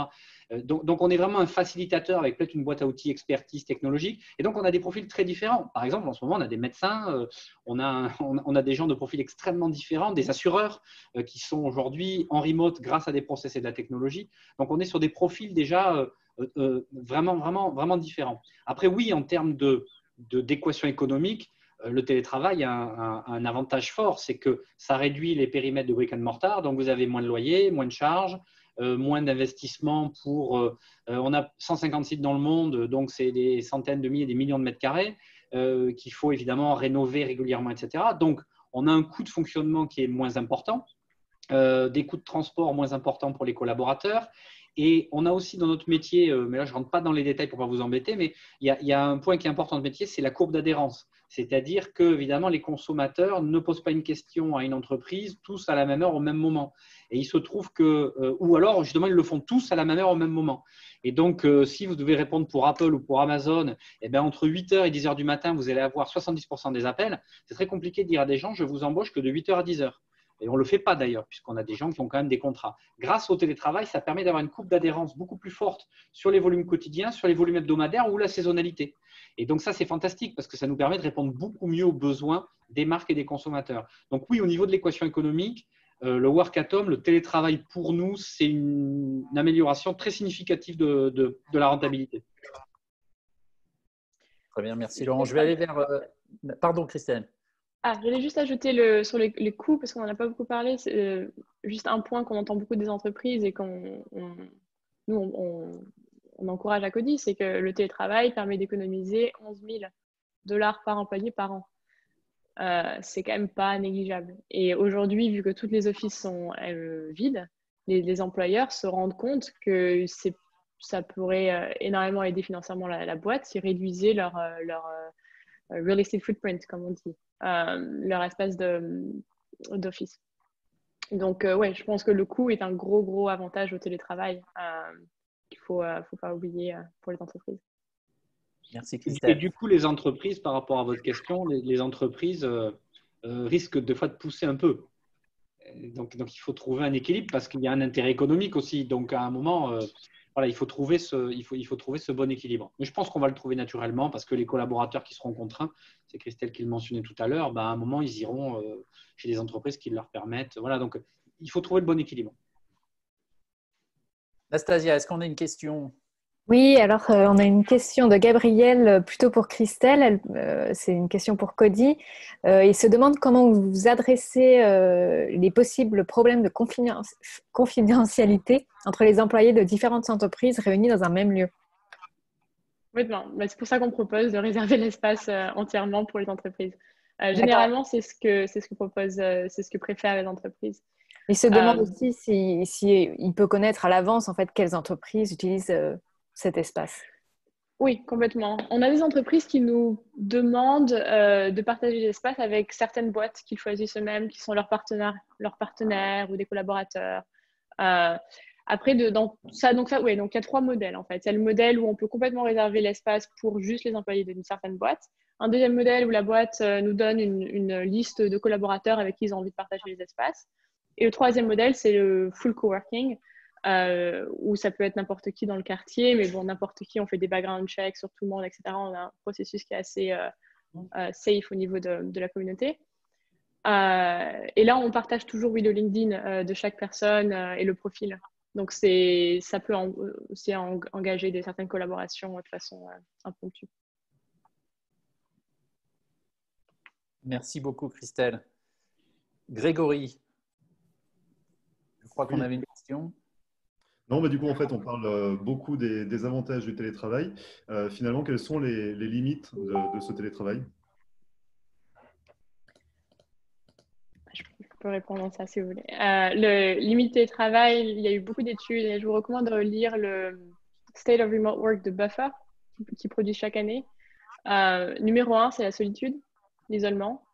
Speaker 2: Donc, on est vraiment un facilitateur avec peut-être une boîte à outils expertise technologique. Et donc, on a des profils très différents. Par exemple, en ce moment, on a des médecins, on a des gens de profils extrêmement différents, des assureurs qui sont aujourd'hui en remote grâce à des process et de la technologie. Donc, on est sur des profils déjà vraiment différents. Après, oui, en termes d'équation économique, le télétravail a un avantage fort, c'est que ça réduit les périmètres de brick and mortar, donc vous avez moins de loyers, moins de charges, moins d'investissement on a 150 sites dans le monde, donc c'est des centaines de milliers, des millions de mètres carrés qu'il faut évidemment rénover régulièrement, etc. Donc, on a un coût de fonctionnement qui est moins important, des coûts de transport moins importants pour les collaborateurs. Et on a aussi dans notre métier, mais là je ne rentre pas dans les détails pour ne pas vous embêter, mais il y a un point qui est important dans le métier, c'est la courbe d'adhérence. C'est-à-dire que, évidemment, les consommateurs ne posent pas une question à une entreprise tous à la même heure au même moment. Et il se trouve que, ou alors justement, ils le font tous à la même heure au même moment. Et donc, si vous devez répondre pour Apple ou pour Amazon, eh bien, entre 8h et 10h du matin, vous allez avoir 70% des appels. C'est très compliqué de dire à des gens, je vous embauche que de 8h à 10h. Et on ne le fait pas d'ailleurs, puisqu'on a des gens qui ont quand même des contrats. Grâce au télétravail, ça permet d'avoir une courbe d'adhérence beaucoup plus forte sur les volumes quotidiens, sur les volumes hebdomadaires ou la saisonnalité. Et donc ça, c'est fantastique parce que ça nous permet de répondre beaucoup mieux aux besoins des marques et des consommateurs. Donc oui, au niveau de l'équation économique, le work at home, le télétravail pour nous, c'est une amélioration très significative de la rentabilité.
Speaker 1: Très bien, merci Laurent. Je vais aller vers… Pardon, Christelle.
Speaker 3: Je voulais juste ajouter sur les coûts, parce qu'on n'en a pas beaucoup parlé. C'est juste un point qu'on entend beaucoup des entreprises et nous, on encourage à Coty, c'est que le télétravail permet d'économiser 11 000 $ par employé par an. C'est quand même pas négligeable. Et aujourd'hui, vu que toutes les offices sont vides, les employeurs se rendent compte que ça pourrait énormément aider financièrement la boîte s'ils réduisaient leur real estate footprint, comme on dit. Leur espace d'office. Donc, ouais, je pense que le coût est un gros avantage au télétravail qu'il ne faut pas oublier pour les entreprises.
Speaker 1: Merci Christelle.
Speaker 2: Et du coup, les entreprises, par rapport à votre question, les entreprises risquent des fois de pousser un peu. Donc, il faut trouver un équilibre parce qu'il y a un intérêt économique aussi. Donc, à un moment… voilà, il faut trouver ce bon équilibre. Mais je pense qu'on va le trouver naturellement parce que les collaborateurs qui seront contraints, c'est Christelle qui le mentionnait tout à l'heure, à un moment, ils iront chez des entreprises qui leur permettent. Voilà, donc il faut trouver le bon équilibre.
Speaker 1: Nastasia, est-ce qu'on a une question ?
Speaker 8: Oui, alors on a une question de Gabrielle, plutôt pour Christelle. C'est une question pour Coty. Il se demande comment vous adressez les possibles problèmes de confidentialité entre les employés de différentes entreprises réunis dans un même lieu.
Speaker 3: Oui, c'est pour ça qu'on propose de réserver l'espace entièrement pour les entreprises. Généralement, c'est ce que préfèrent les entreprises.
Speaker 8: Il se demande aussi si il peut connaître à l'avance en fait quelles entreprises utilisent cet espace.
Speaker 3: Oui, complètement. On a des entreprises qui nous demandent de partager l'espace avec certaines boîtes qu'ils choisissent eux-mêmes, qui sont leurs partenaires ou des collaborateurs. Après, donc il y a 3 modèles en fait. C'est le modèle où on peut complètement réserver l'espace pour juste les employés d'une certaine boîte. Un deuxième modèle où la boîte nous donne une liste de collaborateurs avec qui ils ont envie de partager les espaces. Et le troisième modèle, c'est le full coworking, où ça peut être n'importe qui dans le quartier, mais bon, n'importe qui, on fait des background checks sur tout le monde, etc. On a un processus qui est assez safe au niveau de la communauté. Et là, on partage toujours le LinkedIn de chaque personne et le profil Donc, ça peut aussi engager certaines collaborations de façon impromptue.
Speaker 1: Merci beaucoup, Christelle. Grégory, je crois qu'on avait une question.
Speaker 7: Non, mais du coup, en fait, on parle beaucoup des avantages du télétravail. Finalement, quelles sont les limites de ce télétravail?
Speaker 3: Je peux répondre à ça si vous voulez. Le limite télétravail, il y a eu beaucoup d'études et je vous recommande de lire le State of Remote Work de Buffer qui produit chaque année. Numéro 1, c'est la solitude, l'isolement.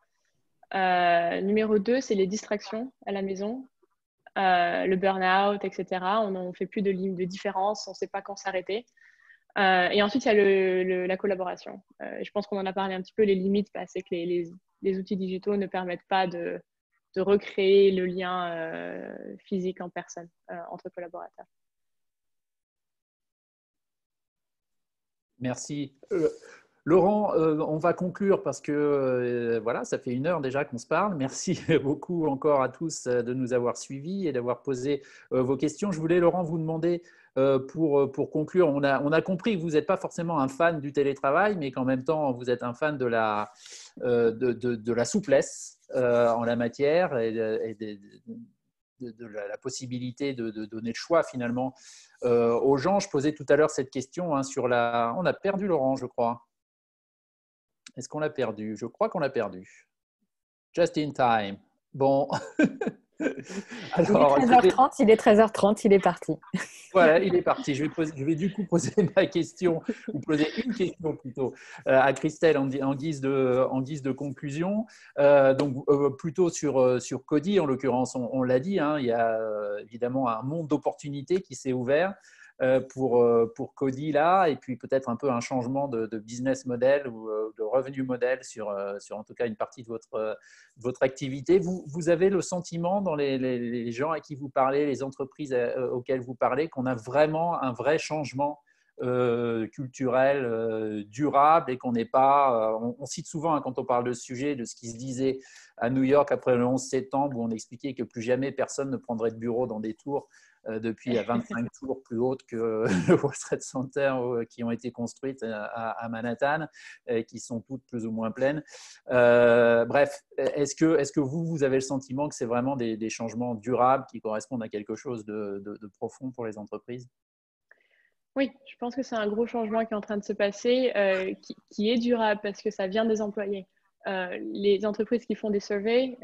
Speaker 3: Numéro 2, c'est les distractions à la maison. Le burn-out, etc. On ne fait plus de différence, on ne sait pas quand s'arrêter. Et ensuite, il y a la collaboration. Je pense qu'on en a parlé un petit peu, les limites, c'est que les outils digitaux ne permettent pas de recréer le lien physique en personne entre collaborateurs.
Speaker 1: Merci. Laurent, on va conclure parce que voilà, ça fait 1 heure déjà qu'on se parle. Merci beaucoup encore à tous de nous avoir suivis et d'avoir posé vos questions. Je voulais, Laurent, vous demander pour conclure, on a compris que vous n'êtes pas forcément un fan du télétravail, mais qu'en même temps, vous êtes un fan de la souplesse en la matière et de la possibilité de donner le choix finalement aux gens. Je posais tout à l'heure cette question sur la… On a perdu Laurent, je crois. Est-ce qu'on l'a perdu? Je crois qu'on l'a perdu. Just in time. Bon.
Speaker 8: Alors, il est 13h30, il est 13h30, il est parti.
Speaker 1: Voilà, il est parti. Je vais du coup poser ma question, ou poser une question plutôt, à Christelle en guise de conclusion. Donc, plutôt sur Cody, en l'occurrence, on l'a dit, il y a évidemment un monde d'opportunités qui s'est ouvert pour Cody là, et puis peut-être un peu un changement de business model ou de revenu model sur en tout cas une partie de votre activité. Vous avez le sentiment dans les gens à qui vous parlez, les entreprises auxquelles vous parlez, qu'on a vraiment un vrai changement culturel durable et qu'on n'est pas… on cite souvent quand on parle de ce sujet de ce qui se disait à New York après le 11 septembre où on expliquait que plus jamais personne ne prendrait de bureau dans des tours depuis à 25 tours plus hautes que le World Trade Center qui ont été construites à Manhattan, qui sont toutes plus ou moins pleines. Bref, est-ce que vous avez le sentiment que c'est vraiment des changements durables qui correspondent à quelque chose de profond pour les entreprises?
Speaker 3: Oui, je pense que c'est un gros changement qui est en train de se passer, qui est durable parce que ça vient des employés. Les entreprises qui font des surveys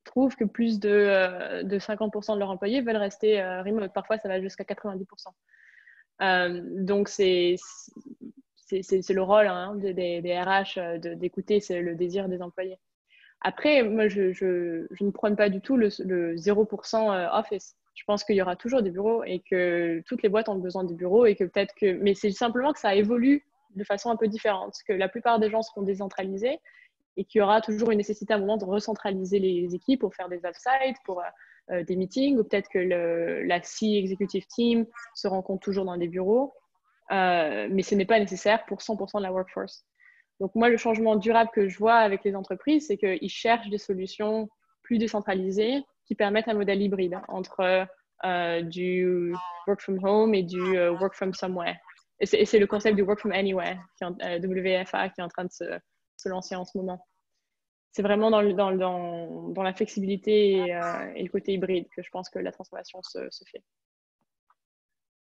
Speaker 3: trouvent que plus de 50% de leurs employés veulent rester remote. Parfois, ça va jusqu'à 90%. Donc, c'est le rôle des RH d'écouter le désir des employés. Après, moi, je ne prône pas du tout le 0% office. Je pense qu'il y aura toujours des bureaux et que toutes les boîtes ont besoin de bureaux et que peut-être que… Mais c'est simplement que ça évolue de façon un peu différente, que la plupart des gens seront décentralisés et qu'il y aura toujours une nécessité à un moment de recentraliser les équipes pour faire des off-sites, pour des meetings, ou peut-être que la C-Executive Team se rencontre toujours dans des bureaux, mais ce n'est pas nécessaire pour 100% de la workforce. Donc moi, le changement durable que je vois avec les entreprises, c'est qu'ils cherchent des solutions plus décentralisées qui permettent un modèle hybride entre du work from home et du work from somewhere. Et c'est le concept du work from anywhere, WFA, qui est en train de se lancer en ce moment. C'est vraiment dans la flexibilité et le côté hybride que je pense que la transformation se fait.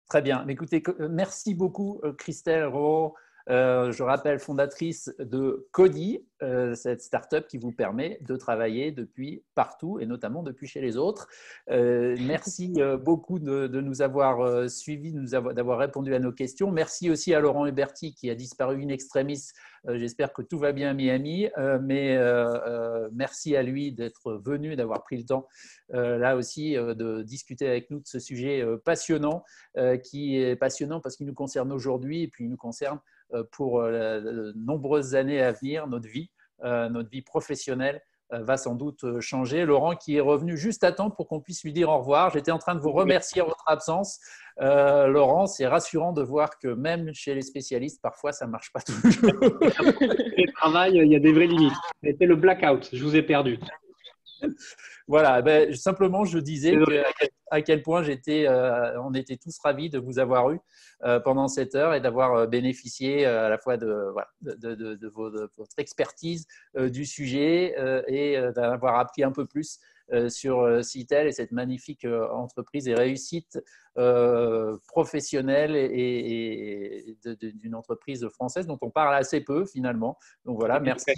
Speaker 1: Très bien. Écoutez, merci beaucoup Christelle Rowe. Je rappelle, fondatrice de Cody, cette start-up qui vous permet de travailler depuis partout et notamment depuis chez les autres. Merci beaucoup de nous avoir suivis, d'avoir répondu à nos questions. Merci aussi à Laurent Huberti qui a disparu in extremis. J'espère que tout va bien à Miami, mais merci à lui d'être venu, d'avoir pris le temps là aussi de discuter avec nous de ce sujet passionnant, qui est passionnant parce qu'il nous concerne aujourd'hui et puis il nous concerne pour de nombreuses années à venir. Notre vie professionnelle va sans doute changer. Laurent qui est revenu juste à temps pour qu'on puisse lui dire au revoir. J'étais en train de vous remercier en votre absence. Laurent, c'est rassurant de voir que même chez les spécialistes, parfois, ça ne marche pas toujours.
Speaker 2: Le travail, il y a des vraies limites. C'était le blackout, je vous ai perdu.
Speaker 1: Voilà, ben, simplement, je disais à quel point on était tous ravis de vous avoir eu pendant cette heure et d'avoir bénéficié à la fois de votre expertise du sujet et d'avoir appris un peu plus sur Citel et cette magnifique entreprise et réussite professionnelle et d'une entreprise française dont on parle assez peu finalement. Donc voilà, merci.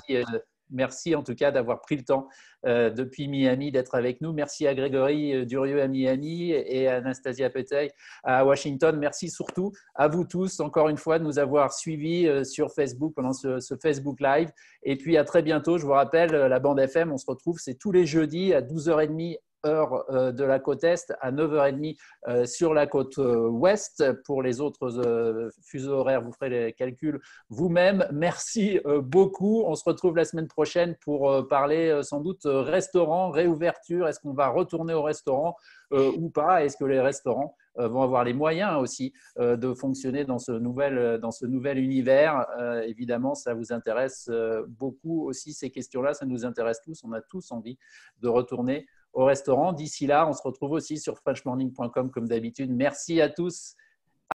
Speaker 1: Merci en tout cas d'avoir pris le temps depuis Miami d'être avec nous. Merci à Grégory Durieux à Miami et à Anastasia Petey à Washington. Merci surtout à vous tous, encore une fois, de nous avoir suivis sur Facebook pendant ce Facebook Live. Et puis à très bientôt. Je vous rappelle, la bande FM, on se retrouve, c'est tous les jeudis à 12h30 heure de la côte Est, à 9h30 sur la côte Ouest. Pour les autres fuseaux horaires, vous ferez les calculs vous-même. Merci beaucoup. On se retrouve la semaine prochaine pour parler sans doute restaurant, réouverture. Est-ce qu'on va retourner au restaurant ou pas? Est-ce que les restaurants vont avoir les moyens aussi de fonctionner dans ce nouvel univers? Évidemment, ça vous intéresse beaucoup aussi, ces questions-là. Ça nous intéresse tous. On a tous envie de retourner au restaurant. D'ici là, on se retrouve aussi sur frenchmorning.com comme d'habitude. Merci à tous